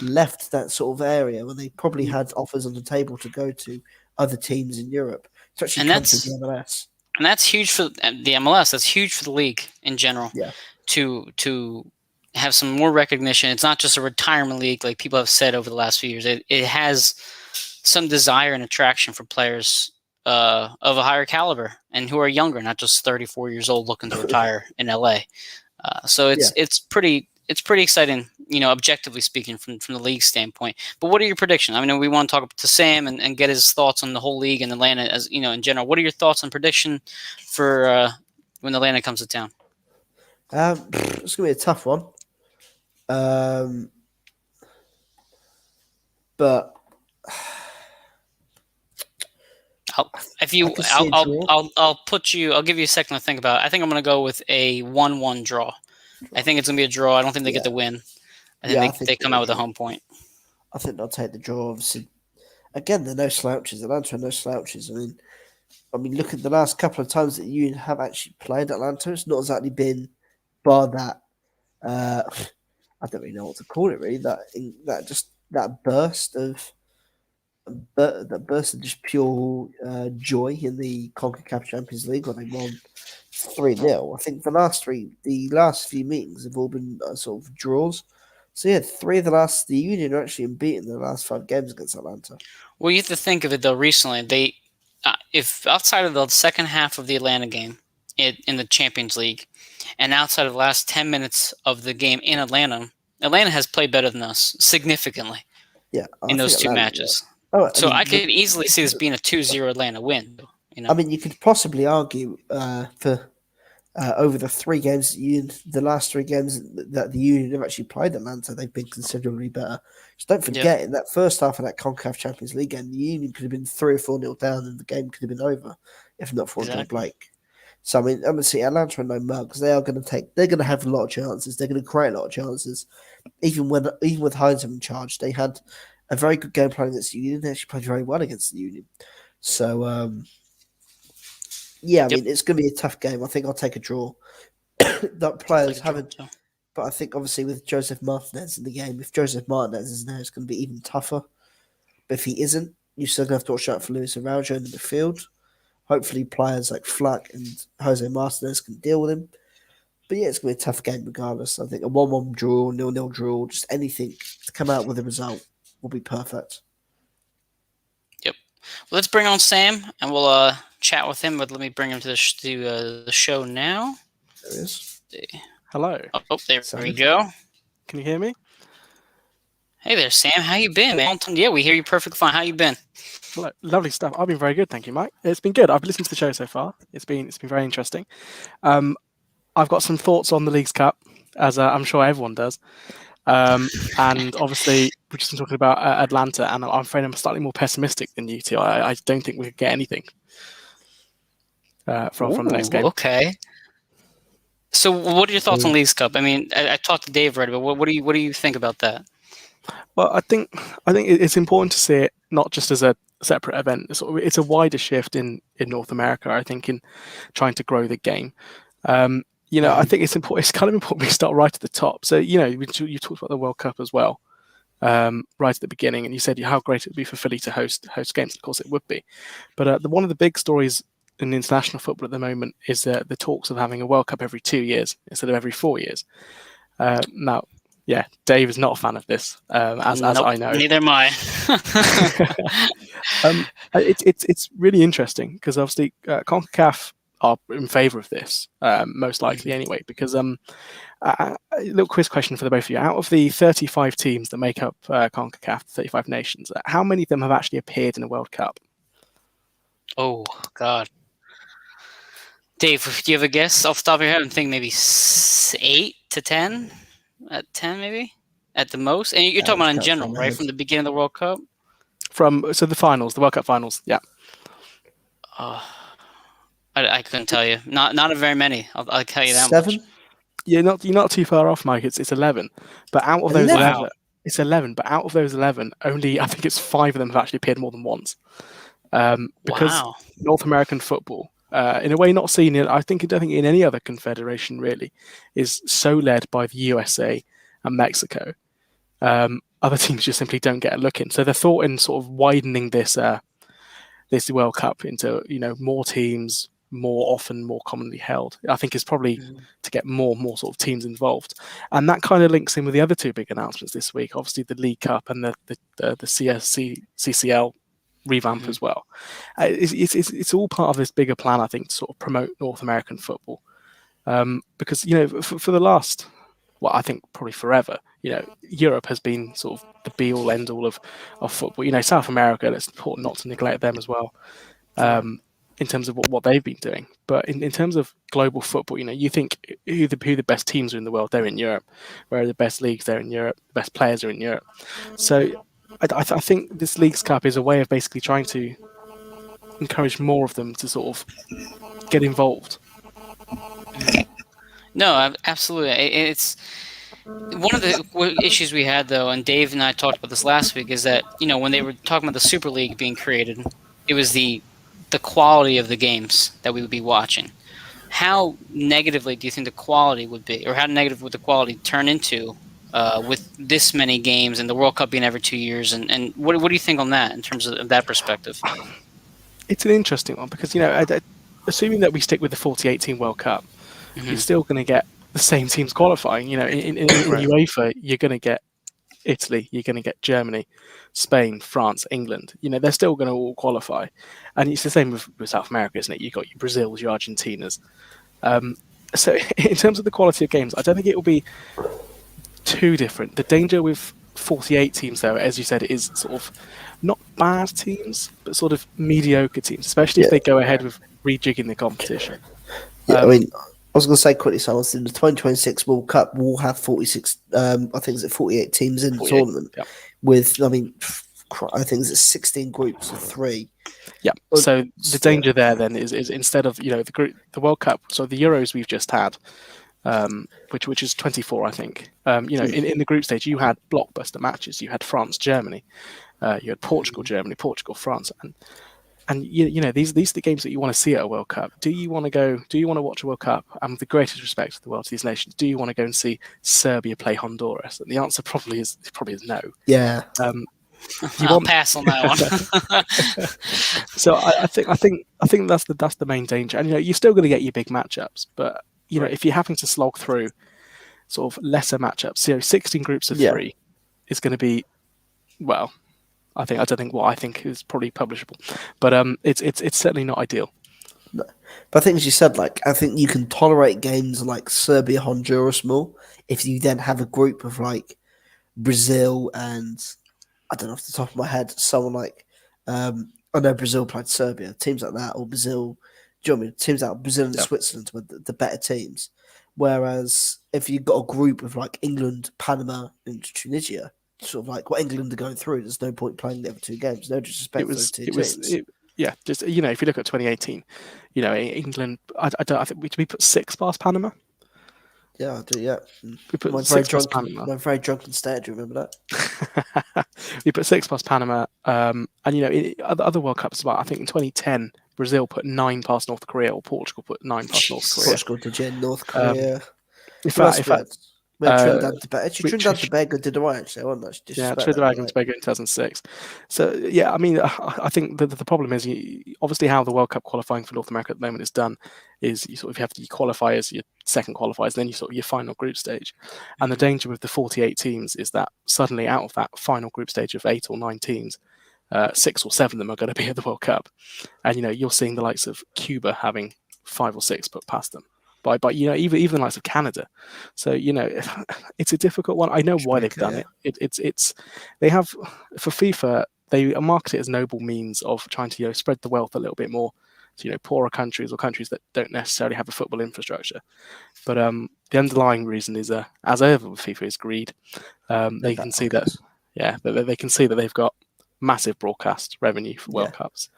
A: left that sort of area when they probably had offers on the table to go to other teams in Europe to actually come to the MLS.
B: And that's huge for the MLS. That's huge for the league in general.
A: Yeah.
B: To have some more recognition. It's not just a retirement league like people have said over the last few years. It has some desire and attraction for players of a higher caliber and who are younger, not just 34 years old looking to retire in LA. So it's pretty exciting, objectively speaking from the league standpoint. But what are your predictions? I mean, we want to talk to Sam and get his thoughts on the whole league and Atlanta as in general. What are your thoughts on prediction for when Atlanta comes to town?
A: It's gonna be a tough one. But
B: I'll give you a second to think about it. I think I'm going to go with a 1-1 draw. I think it's going to be a draw. I don't think they get the win. I think they come out with a home point.
A: I think they'll take the draw. Obviously, again, they're no slouches. Atlanta are no slouches. I mean, look at the last couple of times that you have actually played Atlanta. It's not exactly been bar that. I don't really know what to call it. Really, that burst of just pure joy in the CONCACAF Champions League when they won 3-0. I think the last few meetings have all been sort of draws. So yeah, the Union are actually unbeaten in the last 5 games against Atlanta.
B: Well, you have to think of it though. Recently, if outside of the second half of the Atlanta game in the Champions League, and outside of the last 10 minutes of the game in Atlanta has played better than us significantly.
A: Yeah,
B: in those two matches.
A: Yeah.
B: I could easily see this being a 2-0 Atlanta win.
A: I mean, you could possibly argue for over the 3 games, the last 3 games that the Union have actually played Atlanta, they've been considerably better. Just don't forget, in that first half of that CONCACAF Champions League game, the Union could have been 3 or 4-0 down, and the game could have been over if not for Andre Blake. So I mean, I'm going to see Atlanta and no mugs. They're going to have a lot of chances. They're going to create a lot of chances. Even with Hines in charge, they had a very good game plan against the Union. They actually played very well against the Union. So I mean, it's going to be a tough game. I think I'll take a draw. That players haven't, but I think obviously with Joseph Martinez in the game, if Joseph Martinez is there, it's going to be even tougher. But if he isn't, you're still going to have to watch out for Luis Araujo in the midfield. Hopefully players like Flack and Jose Martinez can deal with him. But yeah, it's going to be a tough game regardless. I think a 1-1 draw, 0-0 draw, just anything to come out with a result will be perfect.
B: Yep. Well, let's bring on Sam, and we'll chat with him, but let me bring him to the show now.
A: There he is.
C: Hello.
B: Oh, there we go.
C: Can you hear me?
B: Hey there, Sam. How you been, man? Yeah, we hear you perfectly fine. How you been?
C: Hello. Lovely stuff. I've been very good, thank you, Mike. It's been good. I've listened to the show so far. It's been very interesting. I've got some thoughts on the Leagues Cup, as I'm sure everyone does. And obviously, we're just talking about Atlanta, and I'm afraid I'm slightly more pessimistic than you two. I don't think we could get anything from the next game.
B: Okay. So, what are your thoughts on Leagues Cup? I mean, I talked to Dave already, but what do you think about that?
C: Well, I think it's important to see it not just as a separate event. It's a wider shift in North America, I think, in trying to grow the game. I think it's important. It's kind of important we start right at the top. So, you talked about the World Cup as well, right at the beginning, and you said how great it would be for Philly to host games. Of course, it would be. But one of the big stories in international football at the moment is the talks of having a World Cup every 2 years instead of every 4 years. Now, yeah, Dave is not a fan of this, as I know.
B: Neither am I.
C: It's really interesting because obviously CONCACAF are in favour of this, most likely anyway, because a little quiz question for the both of you. Out of the 35 teams that make up CONCACAF, 35 nations, how many of them have actually appeared in a World Cup?
B: Oh, God. Dave, do you have a guess off the top of your head? I'm thinking maybe 8 to 10? At 10, maybe? At the most? And you're talking about in general, right? From the beginning of the World Cup?
C: So the finals, the World Cup finals, yeah.
B: I couldn't tell you. Not a very many. I'll tell you that
A: 7?
B: much.
C: You're not too far off, Mike. It's 11. But out of those 11,
B: Wow.
C: it's 11. But out of those 11, only I think it's 5 of them have actually appeared more than once. Because North American football, in a way not seen in, I don't think in any other confederation really, is so led by the USA and Mexico. Other teams just simply don't get a look in. So the thought in sort of widening this World Cup into more teams, more often, more commonly held, I think is probably to get more sort of teams involved. And that kind of links in with the other 2 big announcements this week. Obviously the League Cup and the CCL revamp as well. It's all part of this bigger plan, I think, to sort of promote North American football. Because for the last, well, I think probably forever, Europe has been sort of the be all end all of football. South America, it's important not to neglect them as well, in terms of what they've been doing. But in terms of global football, you think who the best teams are in the world, they're in Europe. Where are the best leagues? They're in Europe. The best players are in Europe. So I think this Leagues Cup is a way of basically trying to encourage more of them to sort of get involved.
B: No, absolutely. It's one of the issues we had, though, and Dave and I talked about this last week, is that when they were talking about the Super League being created, it was the quality of the games that we would be watching. How negatively do you think the quality would be, or how negative would the quality turn into with this many games and the World Cup being every 2 years? And what do you think on that in terms of that perspective?
C: It's an interesting one because, assuming that we stick with the 48-team World Cup, you're still going to get the same teams qualifying. In UEFA, you're going to get Italy, you're going to get Germany, Spain, France, England. They're still going to all qualify. And it's the same with South America, isn't it? You've got your Brazils, your Argentinas. So in terms of the quality of games, I don't think it will be too different. The danger with 48 teams, though, as you said, is sort of not bad teams, but sort of mediocre teams, especially if they go ahead with rejigging the competition.
A: Yeah, I was going to say quickly, so in the 2026 World Cup, we'll have 46, I think it's 48 teams in the tournament, with, I think it's 16 groups of 3.
C: Yeah, so the danger there then is instead of, the World Cup, so the Euros we've just had, which is 24, I think, in the group stage, you had blockbuster matches. You had France, Germany, you had Portugal, Germany, Portugal, France, and these are the games that you want to see at a World Cup. Do you want to watch a World Cup? And with the greatest respect to the world, to these nations, do you want to go and see Serbia play Honduras? And the answer probably is no.
A: Yeah.
B: I'll pass on that one.
C: So I think that's the main danger. And you're still going to get your big matchups, but if you're having to slog through sort of lesser matchups, 16 groups of 3 is going to be, well, I don't think what I think is probably publishable, but it's certainly not ideal.
A: No. But I think, as you said, I think you can tolerate games like Serbia, Honduras more if you then have a group of Brazil and, I don't know off the top of my head, someone like, I know Brazil played Serbia, teams like that, or Brazil, do you know what I mean? Teams like Brazil and Switzerland were the better teams. Whereas if you've got a group of England, Panama, and Tunisia, sort of what England are going through, there's no point playing the other 2 games. No disrespect to those 2 teams.
C: Just if you look at 2018, England. I think we put 6 past Panama.
A: Yeah, I do. Yeah,
C: we put
A: my
C: 6 past Panama.
A: My very drunken state. Do you remember that?
C: We put 6 past Panama, and other World Cups as well. I think in 2010, Brazil put 9 past North Korea, or Portugal put 9 past North Korea.
A: Portugal did, North Korea.
C: In fact.
A: Trinidad and Tobago did the right, actually. I wasn't
C: Trinidad and Tobago in 2006. So, I think the problem is, obviously, how the World Cup qualifying for North America at the moment is done is you have to qualify as your second qualifiers, then your final group stage. And the danger with the 48 teams is that suddenly out of that final group stage of 8 or 9 teams, 6 or 7 of them are going to be at the World Cup. And, you're seeing the likes of Cuba having 5 or 6 put past them by even the likes of Canada. So it's a difficult one. I know why they've done it. It's they have, for FIFA, they market it as noble means of trying to spread the wealth a little bit more to poorer countries or countries that don't necessarily have a football infrastructure. But the underlying reason is, as ever with FIFA, is greed. They can see that, they can see that they've got massive broadcast revenue for World Cups.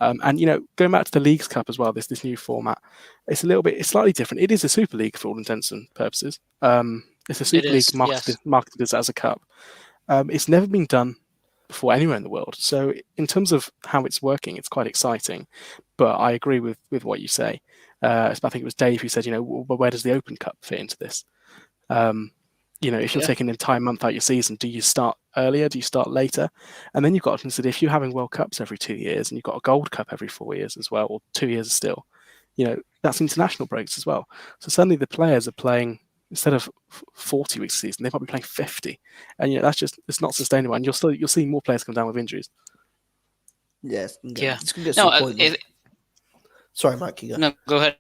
C: And going back to the Leagues Cup as well, this new format, it's slightly different. It is a Super League for all intents and purposes. It's a Super League marketed as a cup. It's never been done before anywhere in the world. So in terms of how it's working, it's quite exciting. But I agree with what you say. I think it was Dave who said, where does the Open Cup fit into this? If you're taking an entire month out your season, do you start earlier? Do you start later? And then you've got to consider, if you're having World Cups every 2 years and you've got a Gold Cup every 4 years as well, or 2 years still, that's international breaks as well. So suddenly the players are playing, instead of 40 weeks a season, they might be playing 50. And it's not sustainable. And you'll see more players come down with injuries.
A: Yes. Yeah. It's going to get to a point. Sorry, Mike.
B: No, go ahead.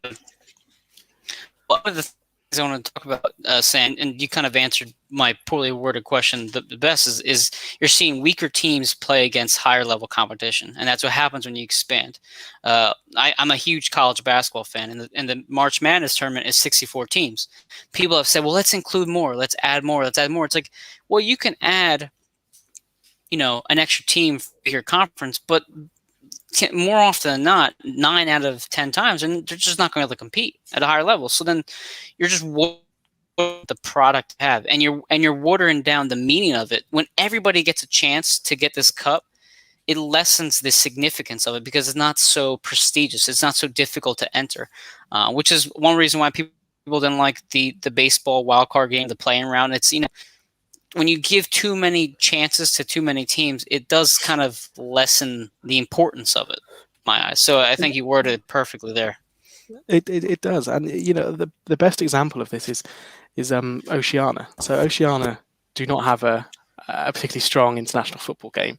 B: One of the things I want to talk about, Sam, and you kind of answered my poorly worded question. The best is you're seeing weaker teams play against higher level competition, and that's what happens when you expand. I'm a huge college basketball fan, and the March Madness tournament is 64 teams. People have said, well, let's include more, let's add more. It's like, well, you can add, an extra team for your conference, but more often than not, 9 out of 10 times, and they're just not going to be able to compete at a higher level. So then you're just the product to have, and you're watering down the meaning of it. When everybody gets a chance to get this cup, it lessens the significance of it because it's not so prestigious. It's not so difficult to enter, which is one reason why people didn't like the baseball wild card game, the playing round. It's when you give too many chances to too many teams, it does kind of lessen the importance of it, in my eyes. So I think you worded it perfectly there.
C: It does, and the best example of this is Oceania. So Oceania do not have a particularly strong international football game.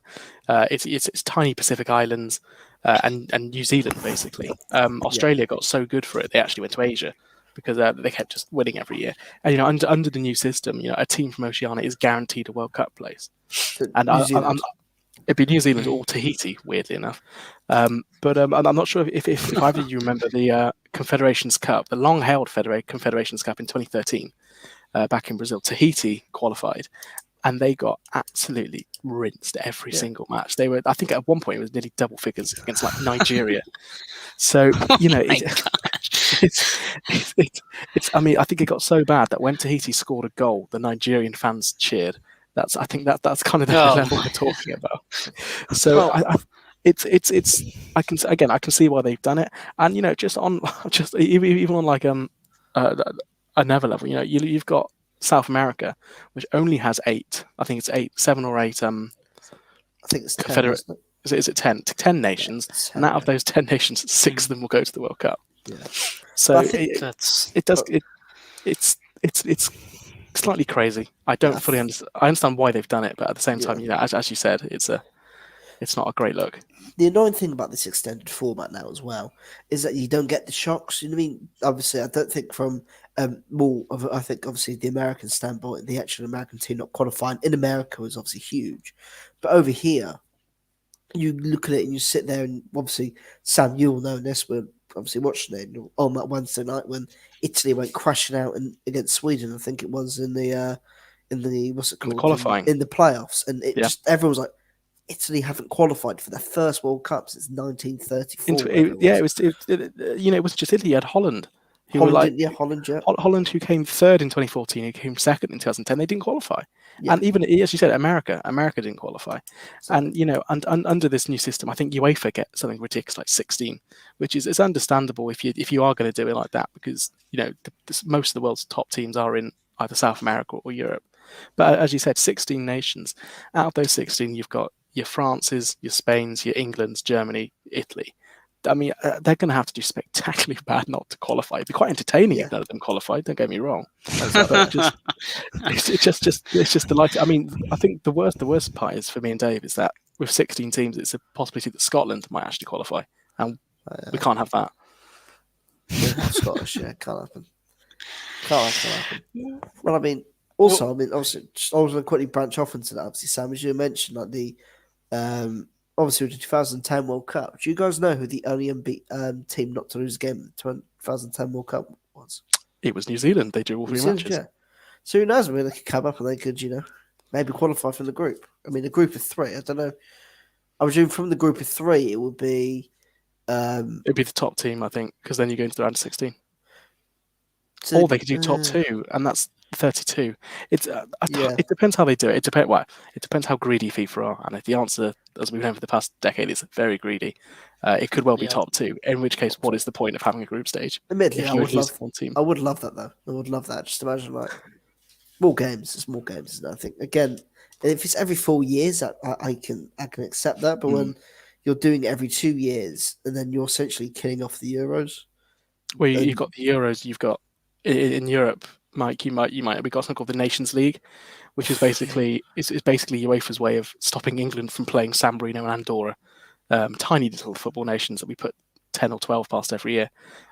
C: It's tiny Pacific Islands and New Zealand basically. Australia got so good for it, they actually went to Asia, because they kept just winning every year. And under the new system, a team from Oceania is guaranteed a World Cup place. And it'd be New Zealand or Tahiti, weirdly enough. But I'm not sure if either of you remember the Confederations Cup, the long-held Confederations Cup in 2013, back in Brazil. Tahiti qualified, and they got absolutely rinsed every single match. They were, I think, at one point it was nearly double figures against like Nigeria. So it's. I mean, I think it got so bad that when Tahiti scored a goal, the Nigerian fans cheered. I think that's kind of the level we're talking about. So it's. I can see why they've done it, and even on like another level, you've got South America, which only has 8. I think it's 7 or 8. I
A: think it's 10.
C: Is it 10? 10 nations, 10, and out of those 10 nations, 6 of them will go to the World Cup. Yeah. So it's slightly crazy. I don't fully understand. I understand why they've done it, but at the same time, as you said, it's not a great look.
A: The annoying thing about this extended format now as well is that you don't get the shocks. You know what I mean? Obviously, I don't think from I think obviously the American standpoint, the actual American team not qualifying in America was obviously huge, but over here, you look at it and you sit there and obviously, Sam, you'll know this. We're obviously watching it on that Wednesday night when Italy went crashing out against Sweden. I think it was in the what's it called?
C: The qualifying
A: in the playoffs, and it just everyone was like, Italy haven't qualified for their first World Cup since 1934.
C: It was just Italy. You had Holland. Holland, who came third in 2014, who came second in 2010. They didn't qualify, and even as you said, America didn't qualify. And and under this new system, I think UEFA get something ridiculous like 16, which is it's understandable if you are going to do it like that, because most of the world's top teams are in either South America or Europe. But as you said, 16 nations. Out of those 16, you've got your Frances, your Spains, your Englands, Germany, Italy. I mean, they're going to have to do spectacularly bad not to qualify. It'd be quite entertaining if none of them qualified. Don't get me wrong. It's just delighted. I mean, I think the worst part is for me and Dave is that with 16 teams, it's a possibility that Scotland might actually qualify, and we can't have that.
A: Scottish, yeah, can't happen. Can't happen. Well, I mean, also, obviously, I was going to quickly branch off into that. Obviously, Sam, as you mentioned, like the obviously with the 2010 World Cup. Do you guys know who the only team not to lose a game in the 2010 World Cup was?
C: It was New Zealand. They drew all 3 matches. Yeah.
A: So who knows? I mean, they could come up and they could, maybe qualify from the group. I mean, the group of 3. I don't know. I presume from the group of 3, it would be.
C: It'd be the top team, I think, because then you go into the round of 16. Or they could do top 2, and that's 32. It depends how they do it. It depends how greedy FIFA are. And if the answer, as we've known for the past decade, is very greedy, it could well be top 2. In which case, what is the point of having a group stage?
A: Admittedly, I would love that though. I would love that. Just imagine more games. There's more games, isn't it? I think again, if it's every 4 years, I can accept that. But when you're doing it every 2 years, and then you're essentially killing off the Euros.
C: Well, you've got the Euros. You've got in Europe. Mike, we got something called the Nations League, which is basically UEFA's way of stopping England from playing San Marino and Andorra, tiny little football nations that we put 10 or 12 past every year.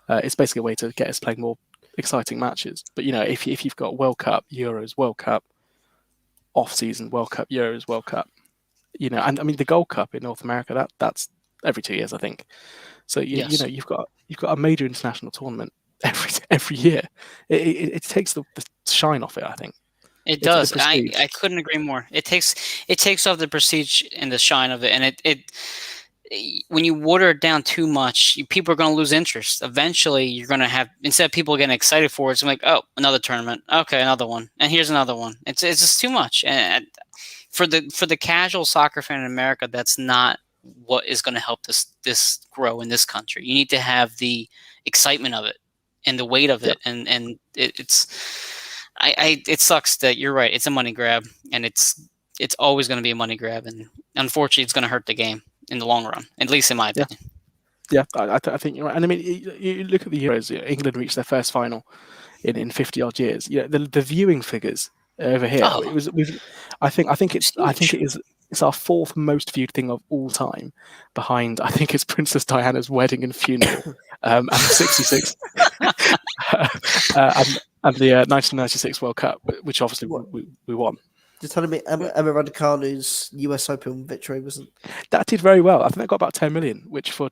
C: It's basically a way to get us playing more exciting matches. But if you've got World Cup, Euros, World Cup, off-season World Cup, Euros, World Cup, and I mean the Gold Cup in North America, that's every 2 years, I think. So you've got a major international tournament every year. It takes the shine off it, I think.
B: It does. I couldn't agree more. It takes off the prestige and the shine of it, and it when you water it down too much, people are going to lose interest. Eventually, you're going to have, instead of people getting excited for it, it's like, oh, another tournament, okay, another one, and here's another one. It's just too much, and for the casual soccer fan in America, that's not what is going to help this grow in this country. You need to have the excitement of it and the weight of it, and it sucks that you're right. It's a money grab, and it's always going to be a money grab, and unfortunately, it's going to hurt the game in the long run, at least in my opinion.
C: Yeah, I think you're right. And I mean, you look at the Euros. England reached their first final in 50 odd years. The viewing figures over here. I think it's our 4th most viewed thing of all time, behind I think it's Princess Diana's wedding and funeral, and the 66 and the 1996 World Cup, which obviously we won.
A: You're telling me Emma Raducanu's US Open victory wasn't?
C: That did very well. I think they got about 10 million, which for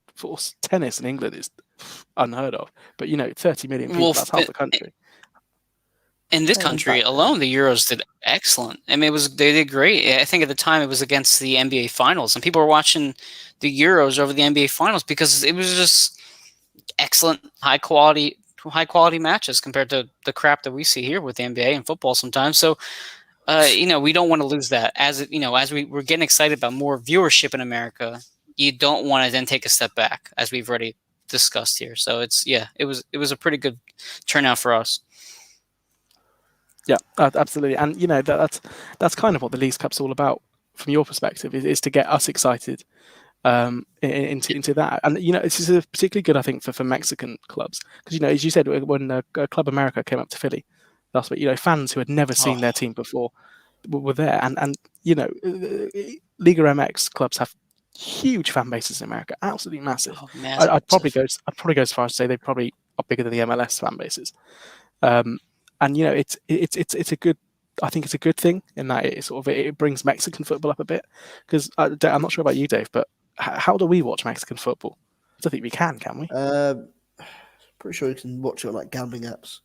C: tennis in England is unheard of. But 30 million people, that's half the country.
B: In this country alone, the Euros did excellent. I mean, they did great. I think at the time it was against the NBA Finals, and people were watching the Euros over the NBA Finals because it was just excellent, high quality matches compared to the crap that we see here with the NBA and football sometimes. So, we don't want to lose that. As we're getting excited about more viewership in America, you don't want to then take a step back, as we've already discussed here. So it was a pretty good turnout for us.
C: Yeah, absolutely, and that's kind of what the Leagues Cup's all about, from your perspective, is to get us excited into that. And this is particularly good, I think, for Mexican clubs, because as you said, when Club America came up to Philly last week, fans who had never seen their team before were there, and Liga MX clubs have huge fan bases in America, absolutely massive. I'd probably go as far as to say they probably are bigger than the MLS fan bases. And it's a good. I think it's a good thing in that it brings Mexican football up a bit, because I'm not sure about you, Dave, but how do we watch Mexican football? I don't think we can we?
A: Pretty sure you can watch it on gambling apps.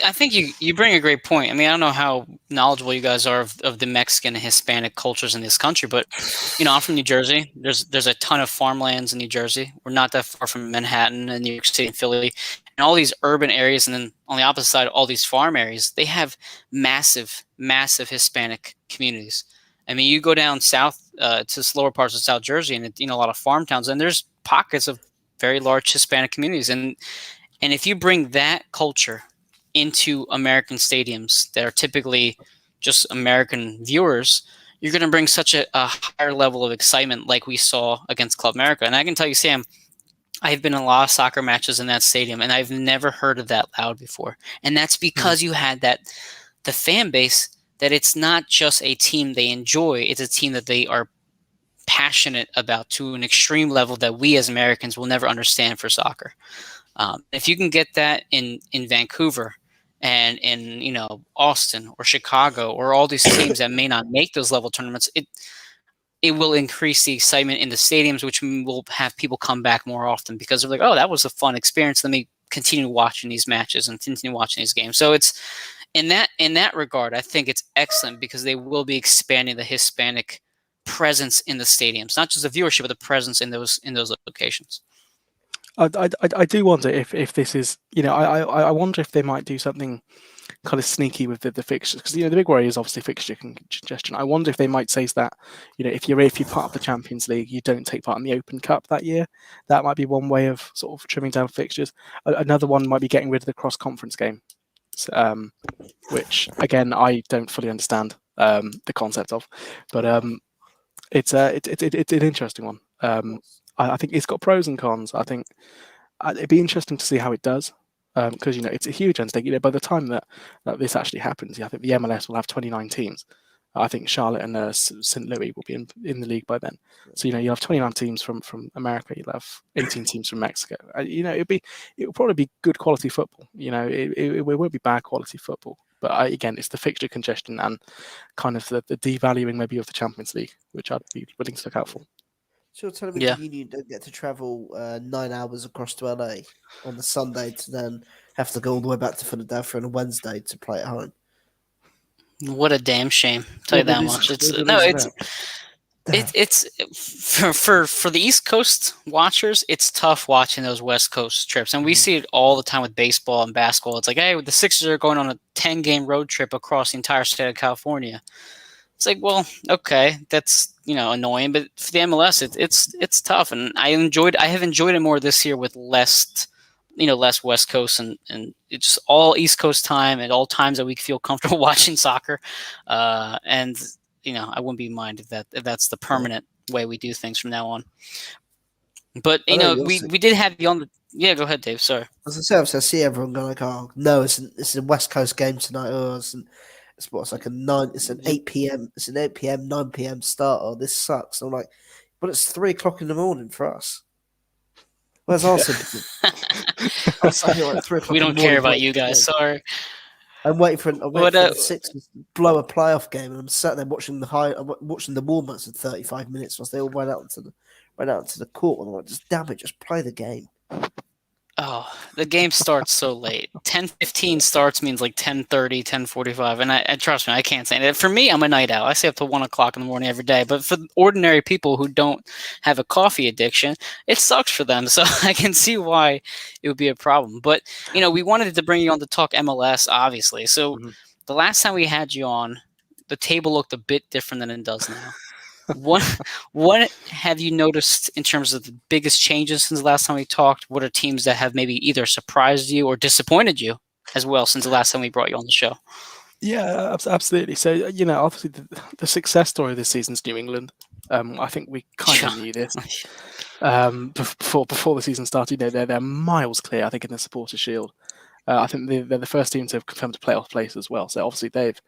B: I think you bring a great point. I mean, I don't know how knowledgeable you guys are of the Mexican and Hispanic cultures in this country, but I'm from New Jersey. There's a ton of farmlands in New Jersey. We're not that far from Manhattan and New York City and Philly, and all these urban areas, and then on the opposite side, all these farm areas. They have massive Hispanic communities. I mean, you go down south to slower parts of South Jersey, and a lot of farm towns, and there's pockets of very large Hispanic communities, and if you bring that culture into American stadiums that are typically just American viewers, you're going to bring such a higher level of excitement like we saw against Club America. And I can tell you, Sam, I've been in a lot of soccer matches in that stadium, and I've never heard of that loud before. And that's because you had the fan base, that it's not just a team they enjoy, it's a team that they are passionate about to an extreme level that we as Americans will never understand for soccer. If you can get that in Vancouver and in Austin or Chicago or all these teams that may not make those level tournaments, it will increase the excitement in the stadiums, which will have people come back more often because they're like, oh, that was a fun experience. Let me continue watching these matches and continue watching these games. So it's in that regard, I think it's excellent because they will be expanding the Hispanic presence in the stadiums, not just the viewership, but the presence in those locations.
C: I do wonder if this is, I wonder if they might do something kind of sneaky with the fixtures, because the big worry is obviously fixture congestion. I wonder if they might say that if you're part of the Champions League, you don't take part in the Open Cup that year. That might be one way of sort of trimming down fixtures. Another one might be getting rid of the cross-conference game, which again I don't fully understand the concept of, but it's an interesting one. I think it's got pros and cons. I think it'd be interesting to see how it does. Because it's a huge undertaking. By the time that this actually happens, I think the MLS will have 29 teams. I think Charlotte and St. Louis will be in the league by then. So you'll have 29 teams from America. You'll have 18 teams from Mexico. It will probably be good quality football. It won't be bad quality football. But again, it's the fixture congestion and kind of the devaluing maybe of the Champions League, which I'd be willing to look out for.
A: So you're telling me the Union don't get to travel 9 hours across to LA on the Sunday to then have to go all the way back to Philadelphia on a Wednesday to play at home?
B: What a damn shame! Tell you that much. It's for the East Coast watchers, it's tough watching those West Coast trips, and we see it all the time with baseball and basketball. It's like, hey, the Sixers are going on a 10-game road trip across the entire state of California. It's like, well, okay, that's annoying, but for the MLS, it's tough, and I have enjoyed it more this year with less West Coast and it's just all East Coast time at all times that we feel comfortable watching soccer, and I wouldn't be minded if that's the permanent way we do things from now on. But we did have you on the go ahead, Dave. Sorry.
A: As I see everyone going like, oh no, it's a West Coast game tonight. It's like it's an 8 p.m. It's an 8 p.m. 9 p.m. start. Oh, this sucks. And I'm like, but it's 3 o'clock in the morning for us. Where's our sympathy?
B: We don't care about you guys. Sorry.
A: I'm waiting for the Sixers to blow a playoff game, and I'm sat there watching the warm-ups for 35 minutes whilst they all went out into the court. And I'm like, just play the game.
B: Oh, the game starts so late. 10:15 starts means like 10:30, 10:45, and I trust me, I can't say that. For me, I'm a night owl. I stay up till 1 o'clock in the morning every day. But for ordinary people who don't have a coffee addiction, it sucks for them. So I can see why it would be a problem. But we wanted to bring you on to talk MLS, obviously. So the last time we had you on, the table looked a bit different than it does now. What have you noticed in terms of the biggest changes since the last time we talked? What are teams that have maybe either surprised you or disappointed you as well since the last time we brought you on the show?
C: Yeah, absolutely. So, obviously the success story of this season is New England. I think we kind of knew this before the season started. They're miles clear, I think, in the Supporters' Shield. I think they're the first team to have confirmed a playoff place as well. So obviously they've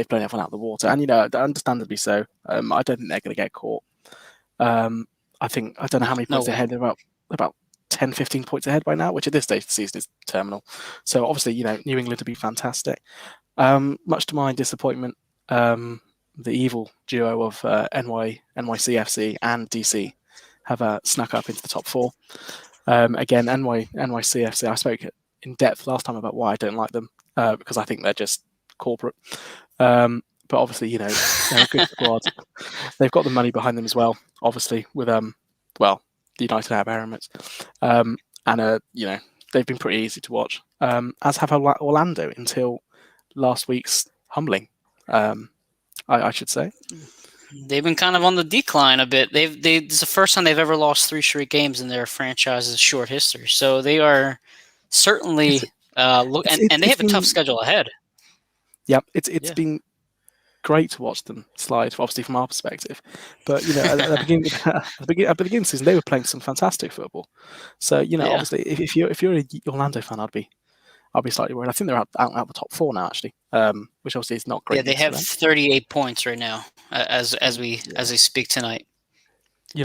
C: blown everyone out of the water, and understandably so. I don't think they're going to get caught. I don't know how many points ahead. They're about 10, 15 points ahead by now, which at this stage of the season is terminal. So obviously, New England would be fantastic. Much to my disappointment, the evil duo of NYCFC and DC have snuck up into the top 4. Again, NYCFC, I spoke in depth last time about why I don't like them, because I think they're just corporate. But obviously, they're a good squad. They've got the money behind them as well, obviously, with the United Arab Emirates. And they've been pretty easy to watch, as have Orlando until last week's humbling, I should say.
B: They've been kind of on the decline a bit. It's the first time they've ever lost 3 straight games in their franchise's short history. So they are certainly and they have a tough schedule ahead.
C: Yeah, it's been great to watch them slide, obviously from our perspective. But at the beginning of the season, they were playing some fantastic football. So obviously, if you're a Orlando fan, I'd be slightly worried. I think they're out the top 4 now, actually, which obviously is not great.
B: Yeah, they have 38 points right now. as we speak tonight.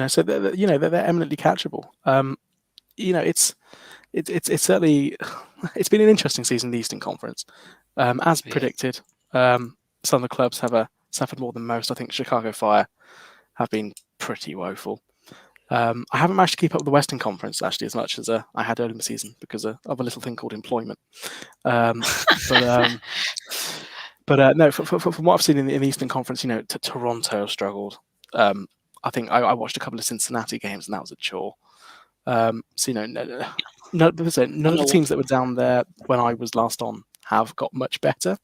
C: So they're eminently catchable. It's certainly it's been an interesting season in the Eastern Conference, as predicted. Some of the clubs have suffered more than most. I think Chicago Fire have been pretty woeful. I haven't managed to keep up with the Western Conference actually as much as I had early in the season because of a little thing called employment. But no, from what I've seen in the Eastern Conference, Toronto struggled. I think I watched a couple of Cincinnati games and that was a chore. None of the teams that were down there when I was last on have got much better.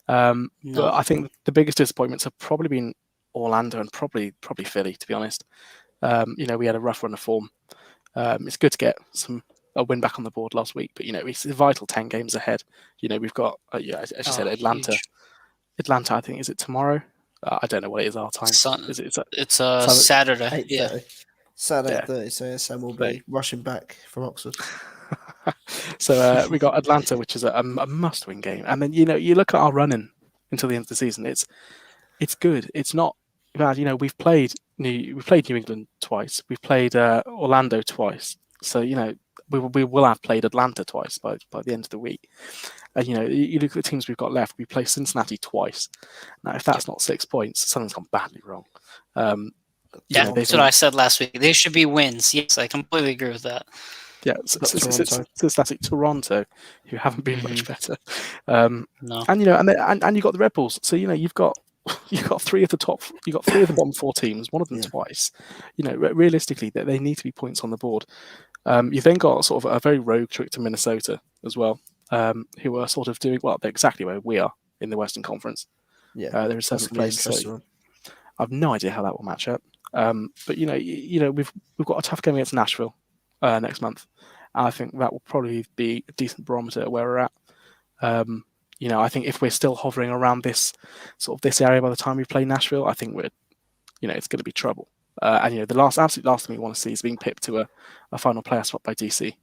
C: But I think the biggest disappointments have probably been Orlando and probably Philly, to be honest. We had a rough run of form. It's good to get a win back on the board last week, but it's a vital 10 games ahead. We've got as you said, Atlanta.
B: Huge.
C: Atlanta, I think, is it tomorrow? I don't know what it is our time.
B: It's Saturday.
A: 8:30. Saturday 30. So Sam will be rushing back from Oxford.
C: So we got Atlanta, which is a must-win game, and then you look at our running until the end of the season. It's good. It's not bad. We've played New England twice. We've played Orlando twice. So we will have played Atlanta twice by the end of the week. And you look at the teams we've got left. We play Cincinnati twice. Now, if that's not 6 points, something's gone badly wrong.
B: That's what I said last week. They should be wins. Yes, I completely agree with that.
C: Yeah, Cincinnati, Toronto, who haven't been much better.
B: No.
C: And and you got the Red Bulls. So you've got three of the bottom four teams. One of them twice. Realistically, they need to be points on the board. You've then got sort of a very rogue trick to Minnesota as well, who are sort of doing they're exactly where we are in the Western Conference. Yeah, they're in seventh place. So I've no idea how that will match up. But we've got a tough game against Nashville next month. I think that will probably be a decent barometer of where we're at. I think if we're still hovering around this area by the time we play Nashville, I think it's going to be trouble. And the absolute last thing we want to see is being pipped to a final playoff spot by DC.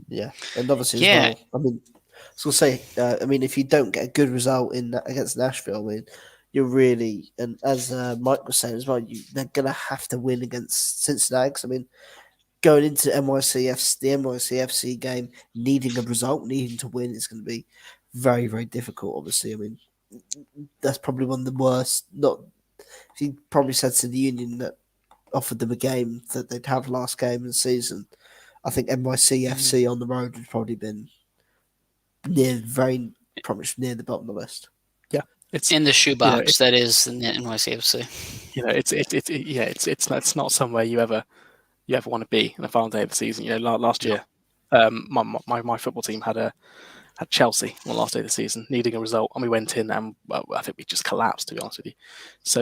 A: Yeah, and obviously as well. I mean, I was going to say, if you don't get a good result against Nashville, you're really, and as Mike was saying as well, they're going to have to win against Cincinnati. Going into the NYCFC game, needing a result, needing to win, is going to be very, very difficult. Obviously, that's probably one of the worst. If you probably said to the Union that offered them a game that they'd have last game of the season, I think NYCFC on the road would probably been probably near the bottom of the list.
C: Yeah,
B: it's in the shoebox. That is in the NYCFC.
C: It's not somewhere you ever want to be in the final day of the season. Last year, my football team had Chelsea on the last day of the season, needing a result, and we went in and I think we just collapsed, to be honest with you. So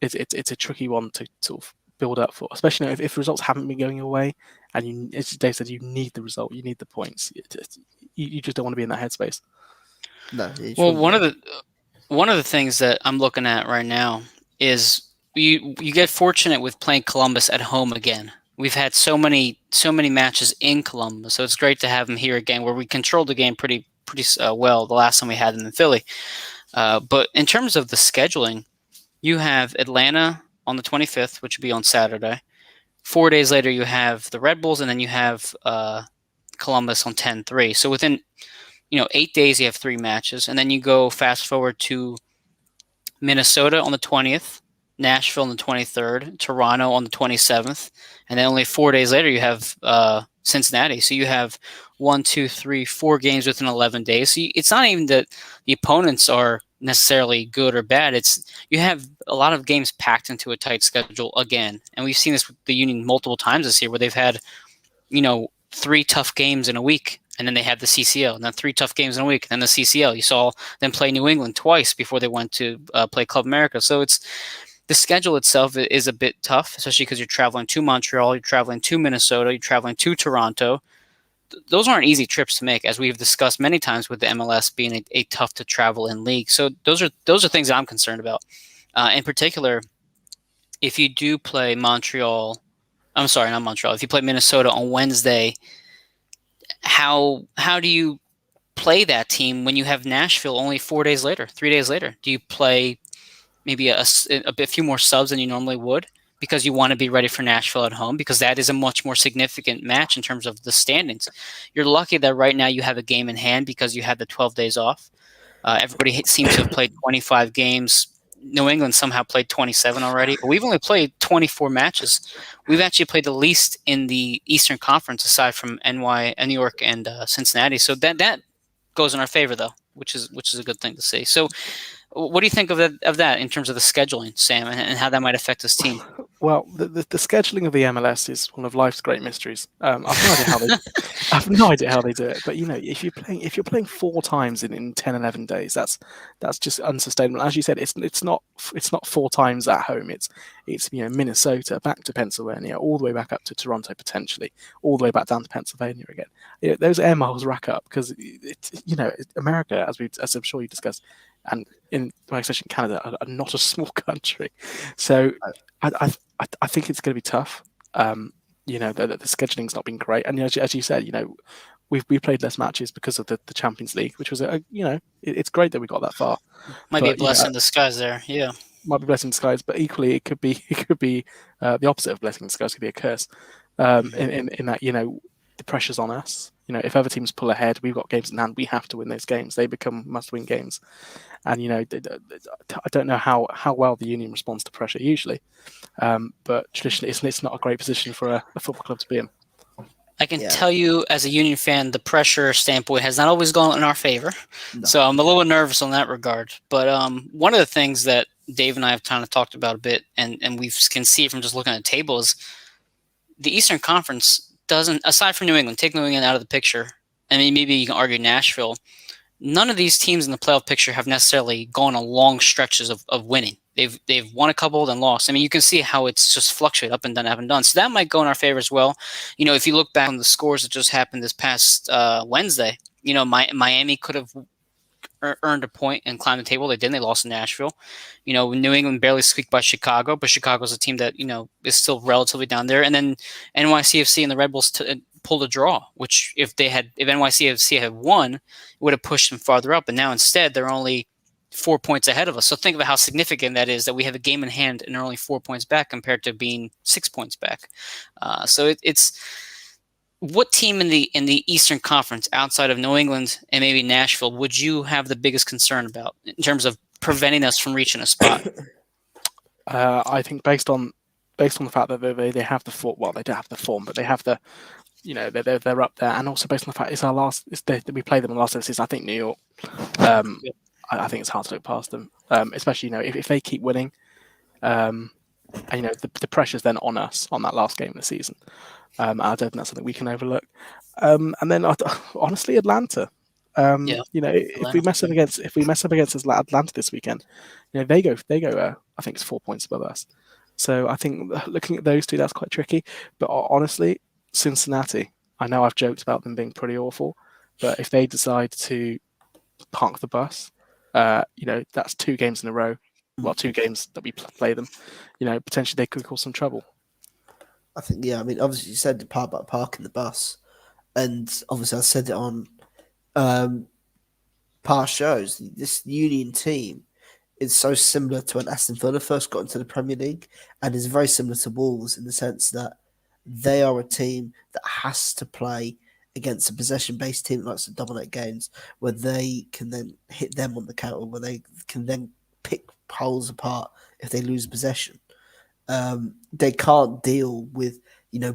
C: it's a tricky one to sort of build up for, especially if results haven't been going your way, and as Dave said, you need the result, you need the points. You just don't want to be in that headspace.
A: No.
B: Well, one of the things that I'm looking at right now is you get fortunate with playing Columbus at home again. We've had so many matches in Columbus, so it's great to have them here again, where we controlled the game pretty well the last time we had them in Philly. But in terms of the scheduling, you have Atlanta on the 25th, which would be on Saturday. 4 days later, you have the Red Bulls, and then you have Columbus on 10-3. So within 8 days, you have 3 matches, and then you go fast forward to Minnesota on the 20th. Nashville on the 23rd, Toronto on the 27th, and then only 4 days later you have Cincinnati. So you have 4 games within 11 days. So it's not even that the opponents are necessarily good or bad. It's you have a lot of games packed into a tight schedule again, and we've seen this with the Union multiple times this year, where they've had 3 tough games in a week. And then they had the CCL, and then 3 tough games in a week, and then the CCL. You saw them play New England twice before they went to play Club America. So the schedule itself is a bit tough, especially because you're traveling to Montreal, you're traveling to Minnesota, you're traveling to Toronto. Those aren't easy trips to make, as we've discussed many times with the MLS being a tough to travel in league. So those are things that I'm concerned about. In particular, if you do play Montreal, I'm sorry, not Montreal. If you play Minnesota on Wednesday, how do you play that team when you have Nashville only 4 days later, 3 days later? Do you play maybe a few more subs than you normally would, because you want to be ready for Nashville at home, because that is a much more significant match in terms of the standings. You're lucky that right now you have a game in hand because you had the 12 days off. Everybody seems to have played 25 games. New England somehow played 27 already, but we've only played 24 matches. We've actually played the least in the Eastern Conference aside from New York and Cincinnati. So that goes in our favor, though, which is a good thing to see. So what do you think of that in terms of the scheduling, Sam, and how that might affect this team?
C: Well, the scheduling of the MLS is one of life's great mysteries. I've no idea how they do it. But if you're playing 4 times in 10, 11 days, that's just unsustainable. As you said, it's not 4 times at home. It's Minnesota, back to Pennsylvania, all the way back up to Toronto potentially, all the way back down to Pennsylvania again. Those air miles rack up because America, as I'm sure you discussed, and especially in Canada, are not a small country. So I think it's going to be tough. The scheduling's not been great, and as you said, we played less matches because of the Champions League, which was it's great that we got that far.
B: Might be a blessing in disguise there, yeah.
C: Might be a blessing in disguise, but equally it could be the opposite of blessing in disguise. It could be a curse. In that the pressure's on us. If other teams pull ahead, we've got games in hand. We have to win those games. They become must-win games. And I don't know how well the Union responds to pressure usually, but traditionally it's not a great position for a football club to be in.
B: I can tell you, as a Union fan, the pressure standpoint has not always gone in our favor. No. So I'm a little nervous on that regard. But one of the things that Dave and I have kind of talked about a bit, and we can see from just looking at the table, is the Eastern Conference doesn't, aside from New England, take New England out of the picture, and maybe you can argue Nashville, none of these teams in the playoff picture have necessarily gone on long stretches of winning. They've won a couple, then lost. I mean, you can see how it's just fluctuated up and down. So that might go in our favor as well. If you look back on the scores that just happened this past Wednesday, Miami could have earned a point and climbed the table. They didn't. They lost in Nashville. New England barely squeaked by Chicago, but Chicago's a team that, is still relatively down there. And then NYCFC and the Red Bulls pulled a draw, which if NYCFC had won, it would have pushed them farther up. And now instead, they're only 4 points ahead of us. So think about how significant that is, that we have a game in hand and are only 4 points back compared to being 6 points back. So it's what team in the Eastern Conference outside of New England and maybe Nashville would you have the biggest concern about in terms of preventing us from reaching a spot?
C: I think based on the fact that they have the form. Well, they don't have the form, but they have the, they're up there, and also based on the fact we play them on the last of the season. I think New York. I think it's hard to look past them, especially if they keep winning. And, the pressure's then on us on that last game of the season. I don't think that's something we can overlook. And then honestly, Atlanta. If we mess up against Atlanta this weekend, they go. I think it's 4 points above us. So I think looking at those two, that's quite tricky. But honestly, Cincinnati. I know I've joked about them being pretty awful, but if they decide to park the bus, that's 2 games in a row. Well, 2 games that we play them. Potentially they could cause some trouble.
A: I think, obviously you said the part about parking the bus, and obviously I said it on past shows. This Union team is so similar to when Aston Villa first got into the Premier League, and is very similar to Wolves in the sense that they are a team that has to play against a possession-based team that likes to dominate games, where they can then hit them on the counter, where they can then pick holes apart if they lose possession. They can't deal with,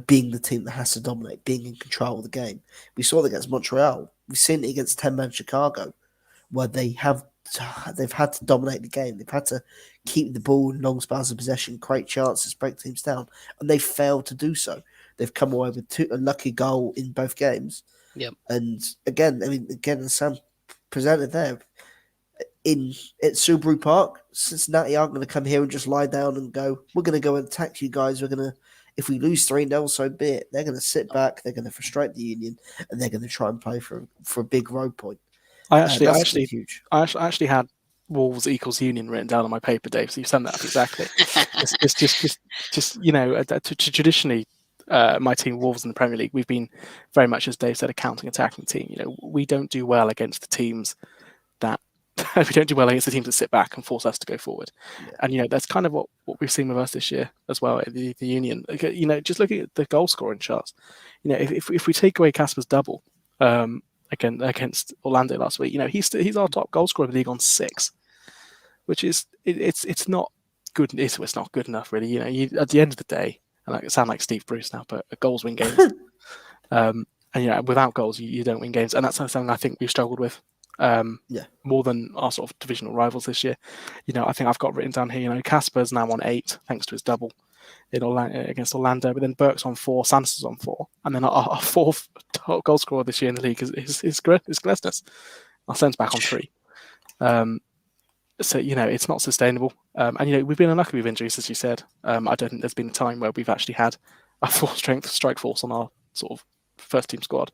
A: being the team that has to dominate, being in control of the game. We saw that against Montreal. We've seen it against 10-man Chicago, where they've had to dominate the game. They've had to keep the ball in long spans of possession, create chances, break teams down, and they failed to do so. They've come away with a lucky goal in both games.
B: Yep.
A: And again, as Sam presented there, at Subaru Park, Cincinnati aren't going to come here and just lie down and go, we're going to go and attack you guys. If we lose 3-0, so be it. They're going to sit back, they're going to frustrate the Union, and they're going to try and play for a big road point.
C: I actually had Wolves equals Union written down on my paper, Dave. So you summed that up exactly. Traditionally, my team, Wolves in the Premier League, we've been very much, as Dave said, a counter-attacking team. We don't do well against the teams that we don't do well against the teams that sit back and force us to go forward.
A: Yeah.
C: And that's kind of what we've seen with us this year as well at the Union. Just looking at the goal scoring charts, if we take away Casper's double against Orlando last week, he's our top goal scorer in the league on 6, which is it's not good. It's not good enough, really. At the end of the day, and I sound like Steve Bruce now, but goals win games. And without goals, you don't win games, and that's something I think we've struggled with. More than our sort of divisional rivals this year. I think I've got written down here, Casper's now on 8 thanks to his double against Orlando, but then Burke's on 4, Sanderson's on 4, and then our 4th top goal scorer this year in the league is Glesnes. Our centre back on 3. So it's not sustainable, and we've been unlucky with injuries, as you said. I don't think there's been a time where we've actually had a full strength strike force on our sort of first team squad.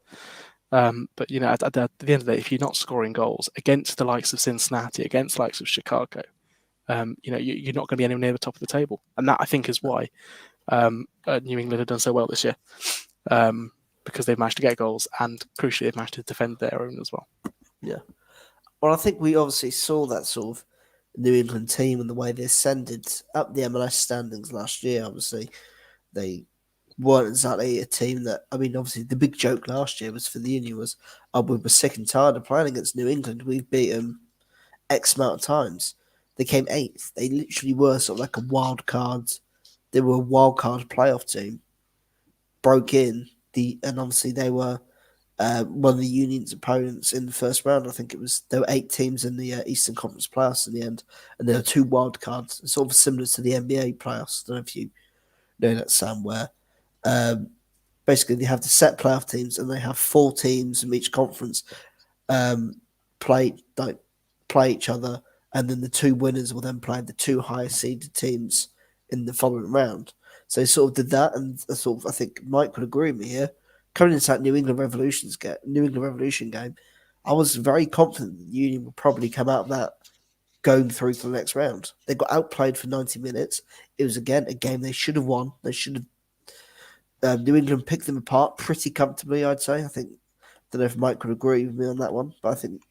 C: But at the end of the day, if you're not scoring goals against the likes of Cincinnati, against the likes of Chicago, you're not going to be anywhere near the top of the table, and that I think is why New England have done so well this year, because they've managed to get goals and crucially they've managed to defend their own as well.
A: Yeah, well, I think we obviously saw that sort of New England team and the way they ascended up the MLS standings last year. Obviously, they weren't exactly a team that, obviously the big joke last year was for the Union was, we were sick and tired of playing against New England. We've beat them X amount of times. They came 8th. They literally were sort of like a wild card. They were a wild card playoff team. Broke in, and obviously they were one of the Union's opponents in the first round. I think there were 8 teams in the Eastern Conference playoffs in the end, and there were 2 wild cards, sort of similar to the NBA playoffs. I don't know if you know that, Sam, where basically they have the set playoff teams and they have 4 teams from each conference play each other, and then the 2 winners will then play the 2 highest seeded teams in the following round. So they sort of did that, and I think Mike would agree with me here. Coming into that New England Revolution game, I was very confident that the Union would probably come out of that going through to the next round. They got outplayed for 90 minutes. It was, again, a game they should have won. They should have. New England picked them apart pretty comfortably, I'd say. I don't know if Mike would agree with me on that one, but I think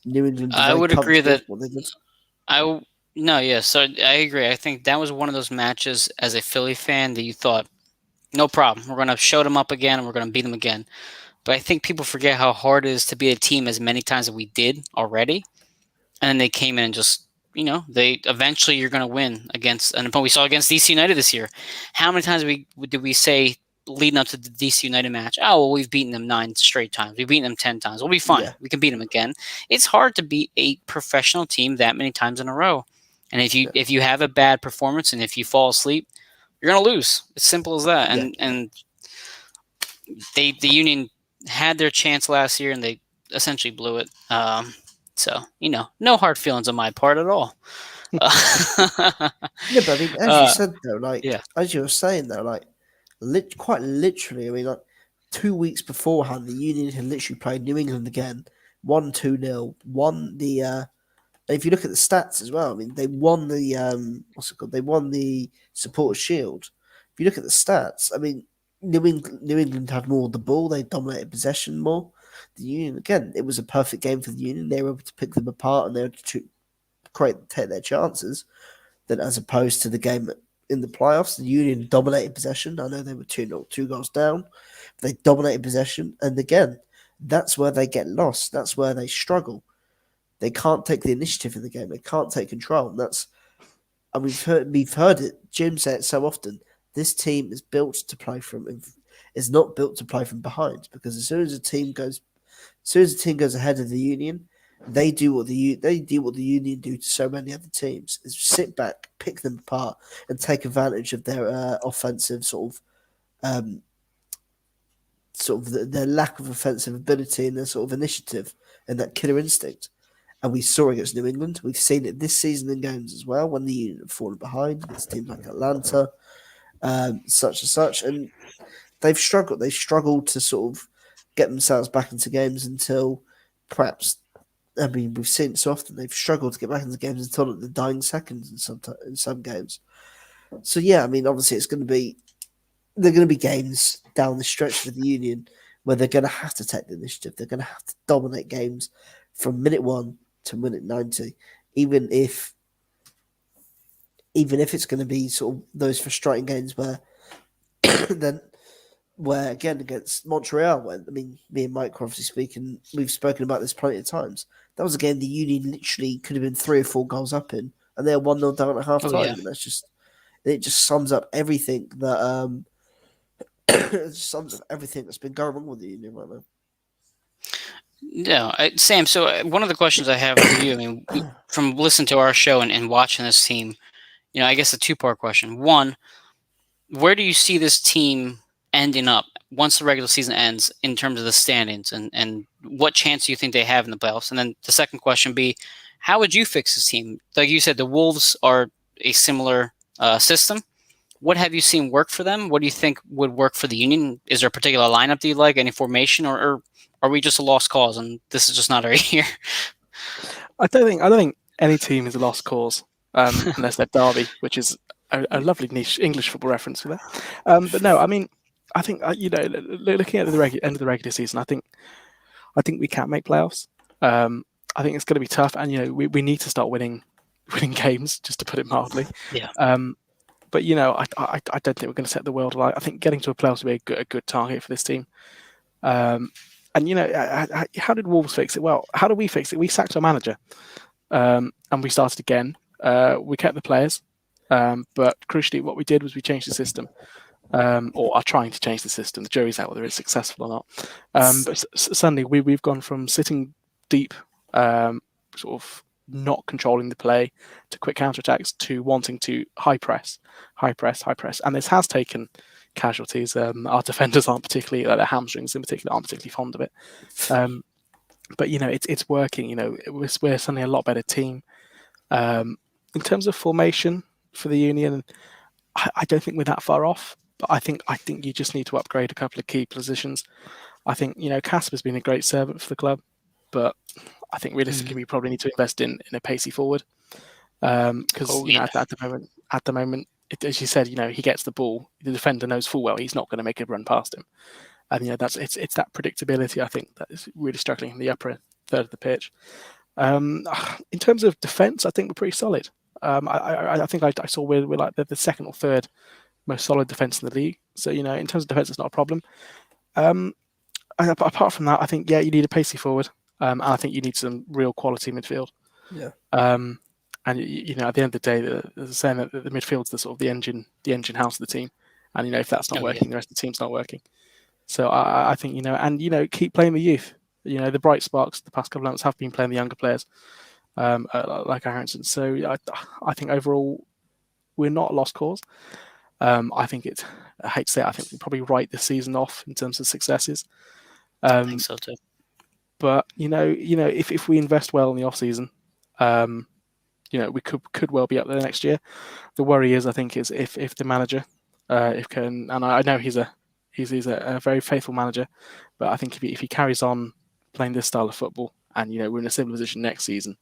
A: New England.
B: I would agree that.
A: What they did.
B: So I agree. I think that was one of those matches as a Philly fan that you thought, no problem, we're going to show them up again and we're going to beat them again. But I think people forget how hard it is to beat a team as many times as we did already, and then they came in and just. They eventually you're going to win against an opponent. We saw against DC United this year. How many times did we say leading up to the DC United match, oh, well, we've beaten them 9 straight times. We've beaten them 10 times. We'll be fine. Yeah. We can beat them again. It's hard to beat a professional team that many times in a row. And if you have a bad performance and if you fall asleep, you're going to lose. It's simple as that. And the Union had their chance last year and they essentially blew it. So, no hard feelings on my part at all.
A: But as you said, though, as you were saying, though, quite literally, 2 weeks beforehand, the Union had literally played New England again, won 2-0, won the. If you look at the stats as well, they won the They won the Supporters' Shield. If you look at the stats, New England had more of the ball. They dominated possession more. The Union, again, it was a perfect game for the Union. They were able to pick them apart and they were to take their chances. Then, as opposed to the game in the playoffs, the Union dominated possession. I know they were 2-0, 2 goals down. They dominated possession. And again, that's where they get lost. That's where they struggle. They can't take the initiative in the game. They can't take control. And that's, and we've heard it. Jim said it so often. This team is built to play from. Is not built to play from behind, because as soon as a team goes ahead of the Union, they do what the Union do to so many other teams: is sit back, pick them apart, and take advantage of their offensive their lack of offensive ability and their sort of initiative and that killer instinct. And we saw it against New England. We've seen it this season in games as well when the Union have fallen behind against teams like Atlanta, such and such, and they've struggled. They've struggled to sort of get themselves back into games until perhaps. We've seen it so often. They've struggled to get back into games until the dying seconds in some games. So yeah, obviously they're going to be games down the stretch for the Union where they're going to have to take the initiative. They're going to have to dominate games from minute 1 to win at 90, even if it's going to be sort of those frustrating games where then where again against Montreal, when me and Mike are obviously speaking, we've spoken about this plenty of times. That was a game the Union literally could have been 3 or 4 goals up in, and they're 1-0 down at half time.
B: Oh, yeah.
A: And it just sums up everything that it sums up everything that's been going wrong with the Union right now.
B: No, Sam. So one of the questions I have for you, I mean, from listening to our show and watching this team, I guess a 2-part question. One, where do you see this team ending up once the regular season ends in terms of the standings, and what chance do you think they have in the playoffs? And then the second question be, how would you fix this team? Like you said, the Wolves are a similar system. What have you seen work for them? What do you think would work for the Union? Is there a particular lineup do you like, any formation, or are we just a lost cause and this is just not our year?
C: I don't think any team is a lost cause unless they're Derby, which is a lovely niche English football reference for that. But no, I mean, I think looking at the end of the regular season, I think we can make playoffs. I think it's going to be tough, and we need to start winning games, just to put it mildly.
B: Yeah.
C: But I don't think we're going to set the world alight. I think getting to a playoffs would be a good target for this team. And how did Wolves fix it? Well, how do we fix it? We sacked our manager, and we started again. We kept the players, but crucially, what we did was we changed the system, or are trying to change the system. The jury's out whether it's successful or not. But suddenly, we've gone from sitting deep, sort of not controlling the play, to quick counterattacks, to wanting to high press, and this has taken casualties. Our defenders aren't particularly, their hamstrings in particular, aren't particularly fond of it. But it's working. We're suddenly a lot better team. In terms of formation for the Union, I don't think we're that far off. But I think you just need to upgrade a couple of key positions. I think Casper's been a great servant for the club, but I think realistically we probably need to invest in a pacey forward, because at the moment, as you said, he gets the ball, the defender knows full well he's not going to make a run past him, and it's that predictability I think that is really struggling in the upper third of the pitch. In terms of defence, I think we're pretty solid. I think I saw we're like the second or third most solid defence in the league. So in terms of defence, it's not a problem. Apart from that, I think you need a pacey forward. And I think you need some real quality midfield.
A: Yeah.
C: And at the end of the day, there's a saying that the midfield's the sort of the engine house of the team. And if that's not working, the rest of the team's not working. So I think keep playing the youth. The bright sparks the past couple of months have been playing the younger players, like Aronson. So I think overall we're not a lost cause. I think I hate to say it, I think we'll probably write the season off in terms of successes.
B: I think so too.
C: But if we invest well in the off season, we could well be up there next year. The worry is, I think, is if the manager, and I know he's a very faithful manager, but I think if he carries on playing this style of football, and we're in a similar position next season,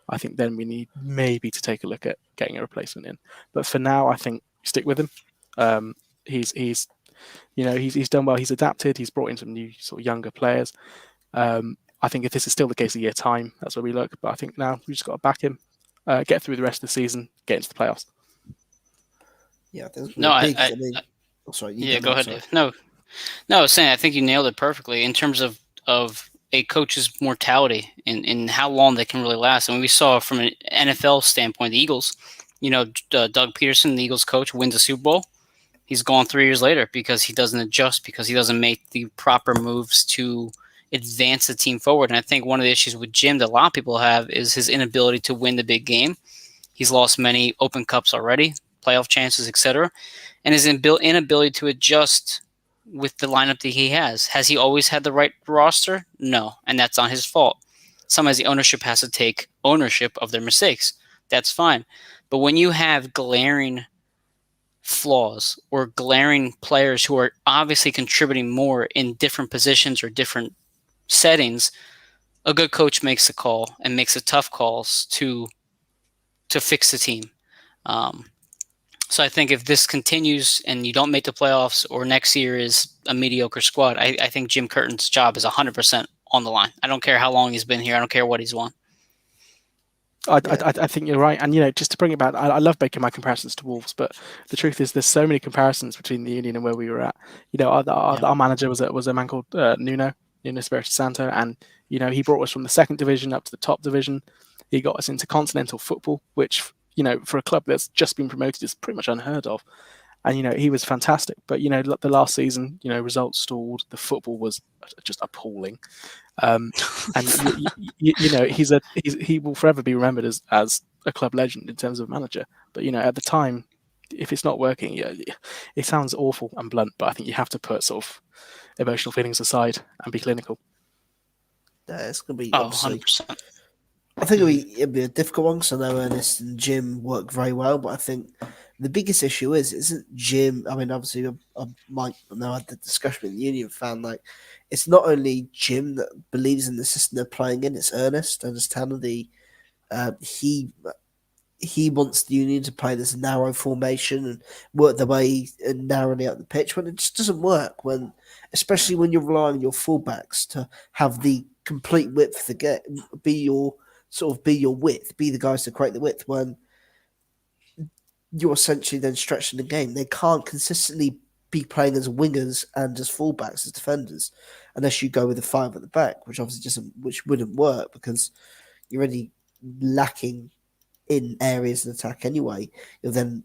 C: I think then we need maybe to take a look at getting a replacement in. But for now, I think stick with him. He's done well. He's adapted. He's brought in some new sort of younger players. I think if this is still the case a year time, that's where we look. But I think now we just got to back him, get through the rest of the season, get into the playoffs.
A: Yeah,
B: go ahead.
A: Sorry.
B: No, I was saying I think you nailed it perfectly in terms of a coach's mortality and how long they can really last. I mean, we saw from an NFL standpoint, the Eagles, Doug Peterson, the Eagles coach, wins a Super Bowl. He's gone 3 years later because he doesn't adjust, because he doesn't make the proper moves to advance the team forward. And I think one of the issues with Jim that a lot of people have is his inability to win the big game. He's lost many Open Cups already, playoff chances, etc., and his inability to adjust with the lineup that he has. Has he always had the right roster? No, and that's not his fault. Sometimes the ownership has to take ownership of their mistakes. That's fine. But when you have glaring flaws or glaring players who are obviously contributing more in different positions or different settings, a good coach makes a call and makes the tough calls to fix the team. So I think if this continues and you don't make the playoffs, or next year is a mediocre squad, I think Jim Curtin's job is 100% on the line. I don't care how long he's been here. I don't care what he's won.
C: I think you're right, and just to bring it back, I love making my comparisons to Wolves, but the truth is, there's so many comparisons between the Union and where we were at. Our manager was a man called Nuno Espirito Santo, and he brought us from the second division up to the top division. He got us into continental football, which for a club that's just been promoted is pretty much unheard of. And he was fantastic, but the last season, results stalled. The football was just appalling. And he will forever be remembered as a club legend in terms of manager. But at the time, if it's not working, it sounds awful and blunt, but I think you have to put sort of emotional feelings aside and be clinical.
A: Yeah, it's gonna be
B: 100%.
A: I think it'll be a difficult one because I know Ernest and Jim work very well, but I think the biggest issue isn't Jim. I mean, obviously, I had the discussion with the Union fan. Like, it's not only Jim that believes in the system they're playing in; it's Ernest. Tilley. He wants the Union to play this narrow formation and work their way narrowly up the pitch, when it just doesn't work. Especially when you're relying on your fullbacks to have the complete width of the game, be your width, be the guys to create the width, when you're essentially then stretching the game. They can't consistently be playing as wingers and as fullbacks, as defenders, unless you go with a 5 at the back, which obviously wouldn't work because you're already lacking in areas of attack anyway. You're then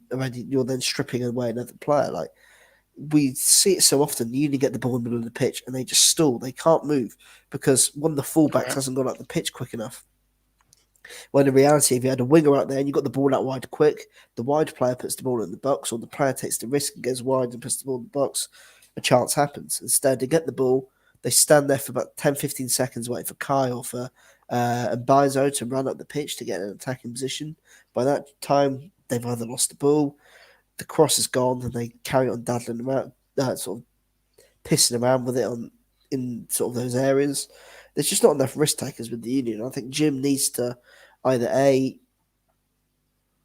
A: stripping away another player. Like, we see it so often. You only get the ball in the middle of the pitch and they just stall. They can't move because one of the fullbacks hasn't got up the pitch quick enough. When in reality, if you had a winger out there and you got the ball out wide quick, the wide player puts the ball in the box, or the player takes the risk and goes wide and puts the ball in the box, a chance happens. Instead, they get the ball, they stand there for about 10-15 seconds waiting for Kai or for Mbizo to run up the pitch to get an attacking position. By that time, they've either lost the ball, the cross is gone, and they carry on daddling around, sort of pissing around with it in sort of those areas. There's just not enough risk takers with the Union. I think Jim needs to either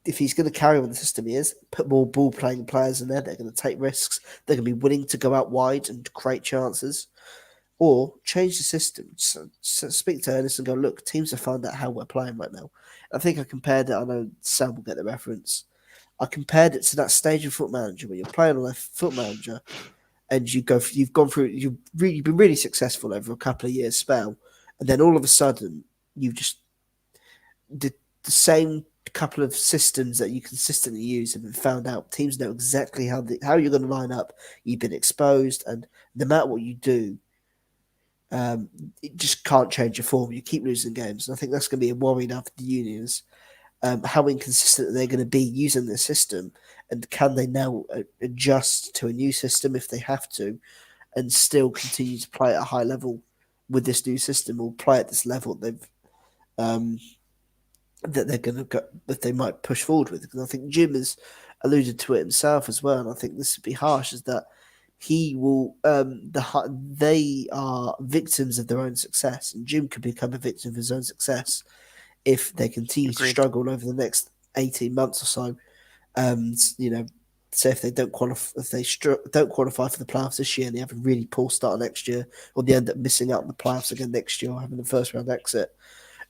A: if he's going to carry on the system he is, put more ball playing players in there. They're going to take risks. They're going to be willing to go out wide and create chances, or change the system. So speak to Ernest and go, look, teams have found out how we're playing right now. I think I compared it. I know Sam will get the reference. I compared it to that stage of Foot Manager when you're playing on a Foot Manager and you've been really successful over a couple of years spell, and then all of a sudden you've just the same couple of systems that you consistently use have been found out. Teams know exactly how you're going to line up. You've been exposed, and no matter what you do, it just can't change your form. You keep losing games, and I think that's going to be a worry now for the Unions. How inconsistent they're going to be using this system, and can they now adjust to a new system if they have to, and still continue to play at a high level with this new system, or play at this level that they're going to go, that they might push forward with. Because I think Jim has alluded to it himself as well, and I think this would be harsh, is that he will. They are victims of their own success, and Jim could become a victim of his own success if they continue to struggle over the next 18 months or so. Say if they don't qualify, don't qualify for the playoffs this year, and they have a really poor start next year, or they end up missing out on the playoffs again next year, or having a first round exit.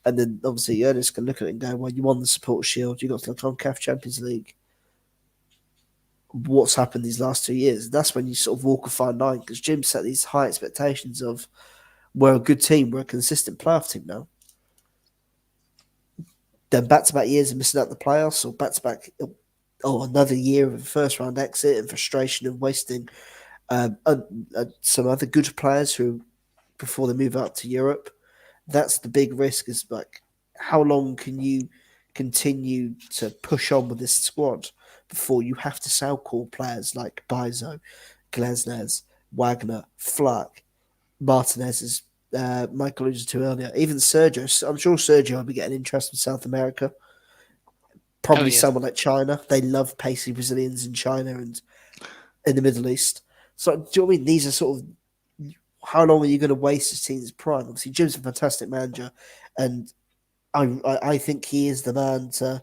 A: And then obviously Ernest can look at it and go, well, you won the Support Shield, you got to the CONCACAF Champions League. What's happened these last 2 years? That's when you sort of walk a fine line, because Jim set these high expectations of, we're a good team, we're a consistent playoff team now. Then back-to-back years of missing out the playoffs, or back-to-back, or another year of a first-round exit and frustration and wasting some other good players who, before they move out to Europe. That's the big risk, is like, how long can you continue to push on with this squad before you have to sell core players like Bizo, Glesnes, Wagner, Flack, Martinez, as Michael alluded to earlier, even Sergio. I'm sure Sergio will be getting interest in South America. Probably someone like China. They love pacey Brazilians in China and in the Middle East. So, do you know what I mean? These are sort of, how long are you going to waste this team's prime? Obviously, Jim's a fantastic manager, and I think he is the man to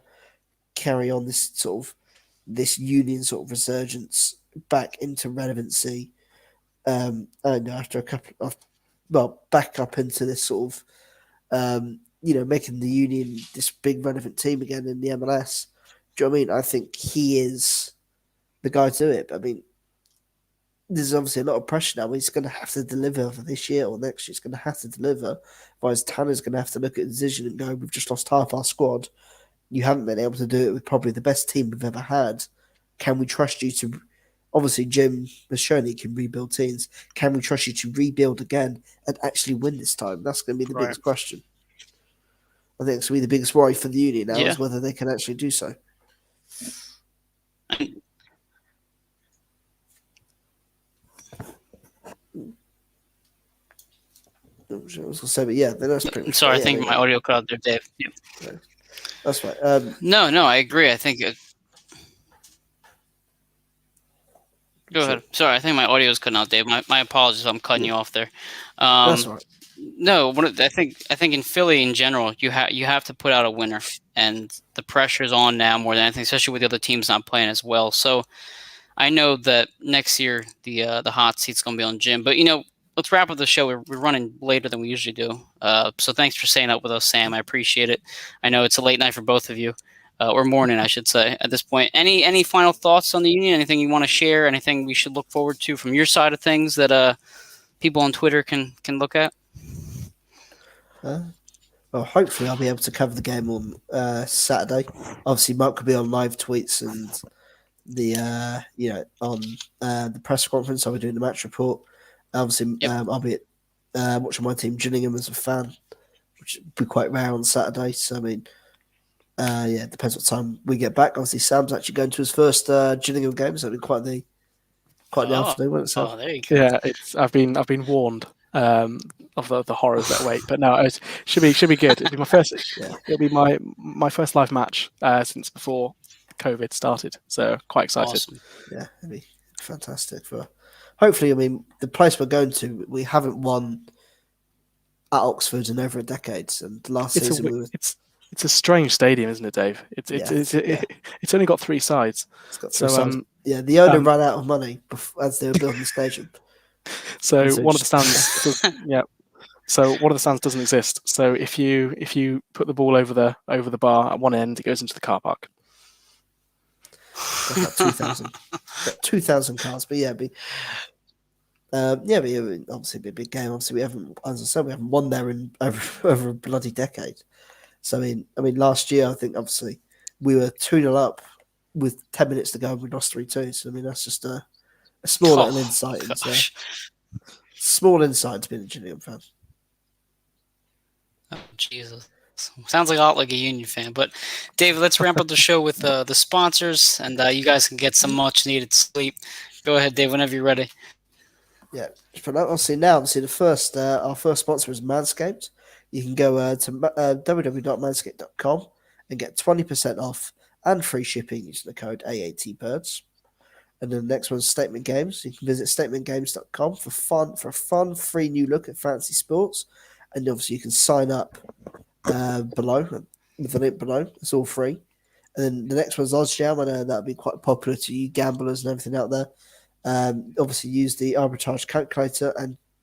A: carry on this Union sort of resurgence back into relevancy. And after a couple of, back up into this sort of making the Union this big relevant team again in the MLS. Do you know what I mean? I think he is the guy to do it. But I mean, there's obviously a lot of pressure now. He's going to have to deliver for this year or next year. He's going to have to deliver. Otherwise, Tanner's going to have to look at the decision and go, we've just lost half our squad. You haven't been able to do it with probably the best team we've ever had. Can we trust you to... Obviously, Jim has shown he can rebuild teams. Can we trust you to rebuild again and actually win this time? That's going to be the biggest question. I think it's going to be the biggest worry for the Union now is whether they can actually do so. I was going to say, but yeah, that's pretty much.
B: Sorry, I think my audio cut out there, Dave. Yeah.
A: That's right.
B: No, I agree. I think. Go ahead. Sorry, I think my audio is cutting out, Dave. My apologies. I'm cutting you off there.
A: That's right.
B: No, I think in Philly in general, you have to put out a winner, and the pressure's on now more than anything, especially with the other teams not playing as well. So I know that next year the hot seat's going to be on Jim, but let's wrap up the show. We're running later than we usually do. So thanks for staying up with us, Sam. I appreciate it. I know it's a late night for both of you, or morning, I should say, at this point. Any final thoughts on the Union? Anything you want to share? Anything we should look forward to from your side of things that people on Twitter can look at?
A: Well, hopefully I'll be able to cover the game on Saturday. Obviously, Mark will be on live tweets and the on the press conference. I'll be doing the match report. Obviously, I'll be watching my team Gillingham as a fan, which would be quite rare on Saturday. So I mean, it depends what time we get back. Obviously, Sam's actually going to his first Gillingham game, so it'll be quite the afternoon, won't it, Sam?
B: Oh, there you go.
C: Yeah, I've been warned of the horrors that await, but no, it should be good. It'll be my first. It'll be my first live match since before COVID started. So quite excited.
B: Awesome.
A: Yeah, it'll be fantastic for. Hopefully, I mean, the place we're going to, we haven't won at Oxford in over a decade, and last season
C: it's a strange stadium, isn't it, Dave? It's only got 3 sides.
A: It's got 3 sides. The owner ran out of money as they were building the stadium.
C: So one of the stands, So one of the stands doesn't exist. So if you put the ball over the bar at one end, it goes into the car park.
A: That's about 2,000 cars, but obviously be a big game. Obviously, we haven't won there in over a bloody decade. So I mean, last year I think obviously we were 2-0 up with 10 minutes to go and we lost 3-2. So I mean, that's just a small little insight into being a Gillingham fan.
B: Oh, Jesus. Sounds a lot like a Union fan. But, David, let's ramp up the show with the sponsors, and you guys can get some much-needed sleep. Go ahead, Dave, whenever you're ready.
A: Yeah. Obviously, the first our first sponsor is Manscaped. You can go to www.manscaped.com and get 20% off and free shipping using the code AATBirds. And then the next one's Statement Games. You can visit statementgames.com for a fun, free new look at fantasy sports. And obviously, you can sign up below with the link below. It's all free. And then the next one's OddsJam. I know that'll be quite popular to you gamblers and everything out there. Obviously, use the Arbitrage Calculator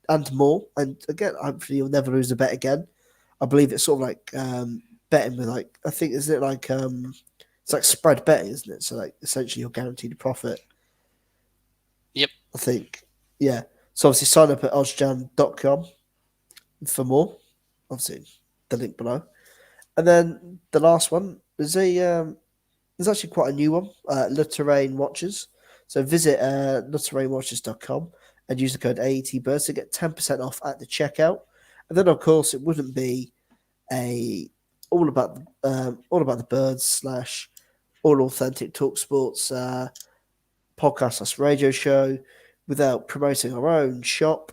A: and more. And again, hopefully, you'll never lose a bet again. I believe it's sort of like betting with I think isn't it like it's like spread betting, isn't it? So like essentially, you're guaranteed a profit.
B: Yep.
A: I think, yeah. So obviously, sign up at oddsjam.com for more. Obviously, the link below. And then the last one is there's actually quite a new one, Le Terrain Watches. So visit letterrainwatches.com and use the code AETBirds to get 10% off at the checkout. And then, of course, it wouldn't be all about the birds / all authentic talk sports podcast / radio show without promoting our own shop.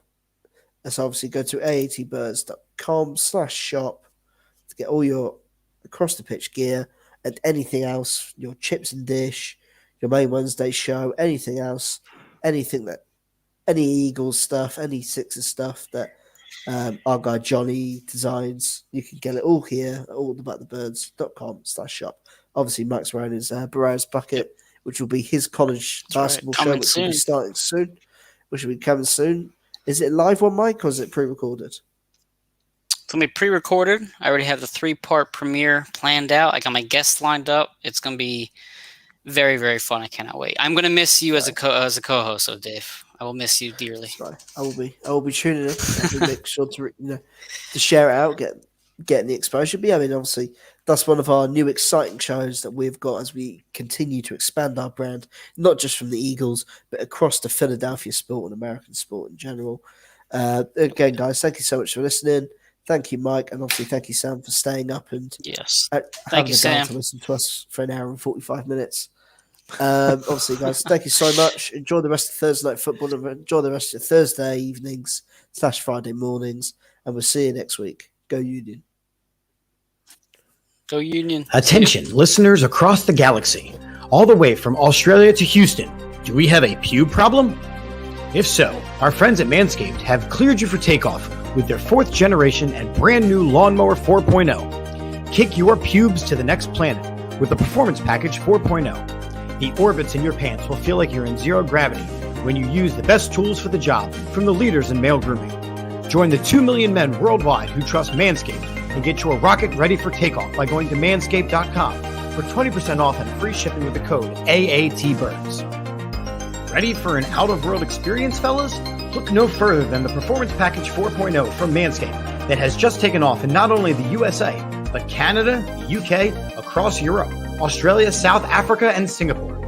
A: So obviously go to aatbirds.com/shop to get all your across the pitch gear and anything else, your chips and dish, your main Wednesday show, anything else, any Eagles stuff, any Sixers stuff that our guy Johnny designs, you can get it all here at allaboutthebirds.com/shop. Obviously, Mike's wearing his Barreras bucket, which will be his college basketball show, which will be starting soon, which will be coming soon. Is it a live one, Mike, or is it pre-recorded?
B: It's going to be pre-recorded. I already have the 3-part premiere planned out. I got my guests lined up. It's going to be very, very fun. I cannot wait. I'm going to miss you as a co-host, so Dave. I will miss you dearly.
A: Right. I will be tuning in. I will make sure to share it out, getting the exposure. But yeah, I mean, obviously, that's one of our new exciting shows that we've got as we continue to expand our brand, not just from the Eagles, but across the Philadelphia sport and American sport in general. Again, guys, thank you so much for listening. Thank you, Mike, and obviously thank you, Sam, for staying up and
B: thank you, Sam,
A: to listen to us for an hour and 45 minutes. Obviously, guys, thank you so much. Enjoy the rest of Thursday night football and enjoy the rest of your Thursday evenings / Friday mornings, and we'll see you next week. Go Union.
B: Go Union.
D: Attention, listeners across the galaxy, all the way from Australia to Houston. Do we have a pube problem? If so, our friends at Manscaped have cleared you for takeoff with their 4th generation and brand new Lawnmower 4.0. Kick your pubes to the next planet with the Performance Package 4.0. The orbits in your pants will feel like you're in zero gravity when you use the best tools for the job from the leaders in male grooming. Join the 2 million men worldwide who trust Manscaped and get your rocket ready for takeoff by going to manscaped.com for 20% off and free shipping with the code AATBirds. Ready for an out-of-world experience, fellas? Look no further than the Performance Package 4.0 from Manscaped that has just taken off in not only the USA, but Canada, the UK, across Europe, Australia, South Africa, and Singapore.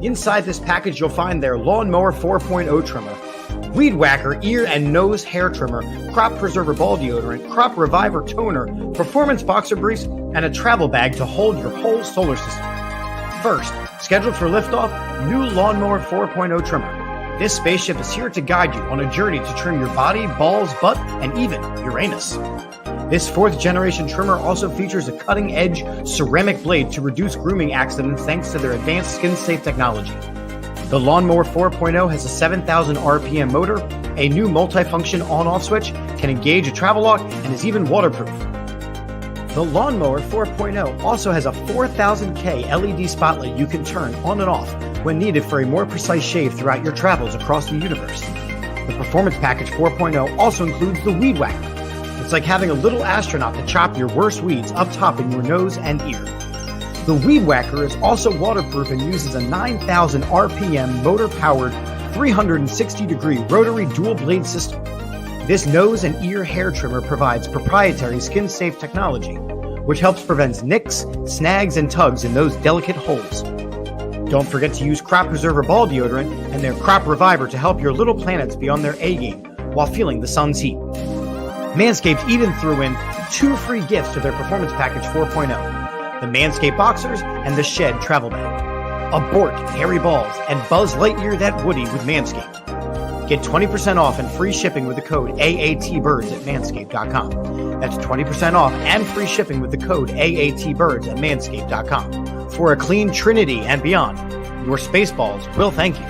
D: Inside this package, you'll find their Lawnmower 4.0 trimmer, Weed Whacker ear and nose hair trimmer, Crop Preserver ball deodorant, Crop Reviver toner, Performance boxer briefs, and a travel bag to hold your whole solar system. First, scheduled for liftoff, new Lawnmower 4.0 trimmer. This spaceship is here to guide you on a journey to trim your body, balls, butt, and even Uranus. This 4th generation trimmer also features a cutting-edge ceramic blade to reduce grooming accidents thanks to their advanced skin-safe technology. The Lawnmower 4.0 has a 7,000 RPM motor, a new multifunction on-off switch, can engage a travel lock, and is even waterproof. The Lawnmower 4.0 also has a 4000K LED spotlight you can turn on and off when needed for a more precise shave throughout your travels across the universe. The Performance Package 4.0 also includes the Weed Whacker. It's like having a little astronaut to chop your worst weeds up top in your nose and ear. The Weed Whacker is also waterproof and uses a 9,000 RPM motor-powered 360-degree rotary dual-blade system. This nose and ear hair trimmer provides proprietary skin-safe technology, which helps prevent nicks, snags, and tugs in those delicate holes. Don't forget to use Crop Preserver ball deodorant and their Crop Reviver to help your little planets be on their A-game while feeling the sun's heat. Manscaped even threw in 2 free gifts to their Performance Package 4.0, the Manscaped Boxers and the Shed Travel Bag. Abort hairy balls and Buzz Lightyear that Woody with Manscaped. Get 20% off and free shipping with the code AATBirds at manscaped.com. That's 20% off and free shipping with the code AATBirds at manscaped.com. For a clean trinity and beyond, your Spaceballs will thank you.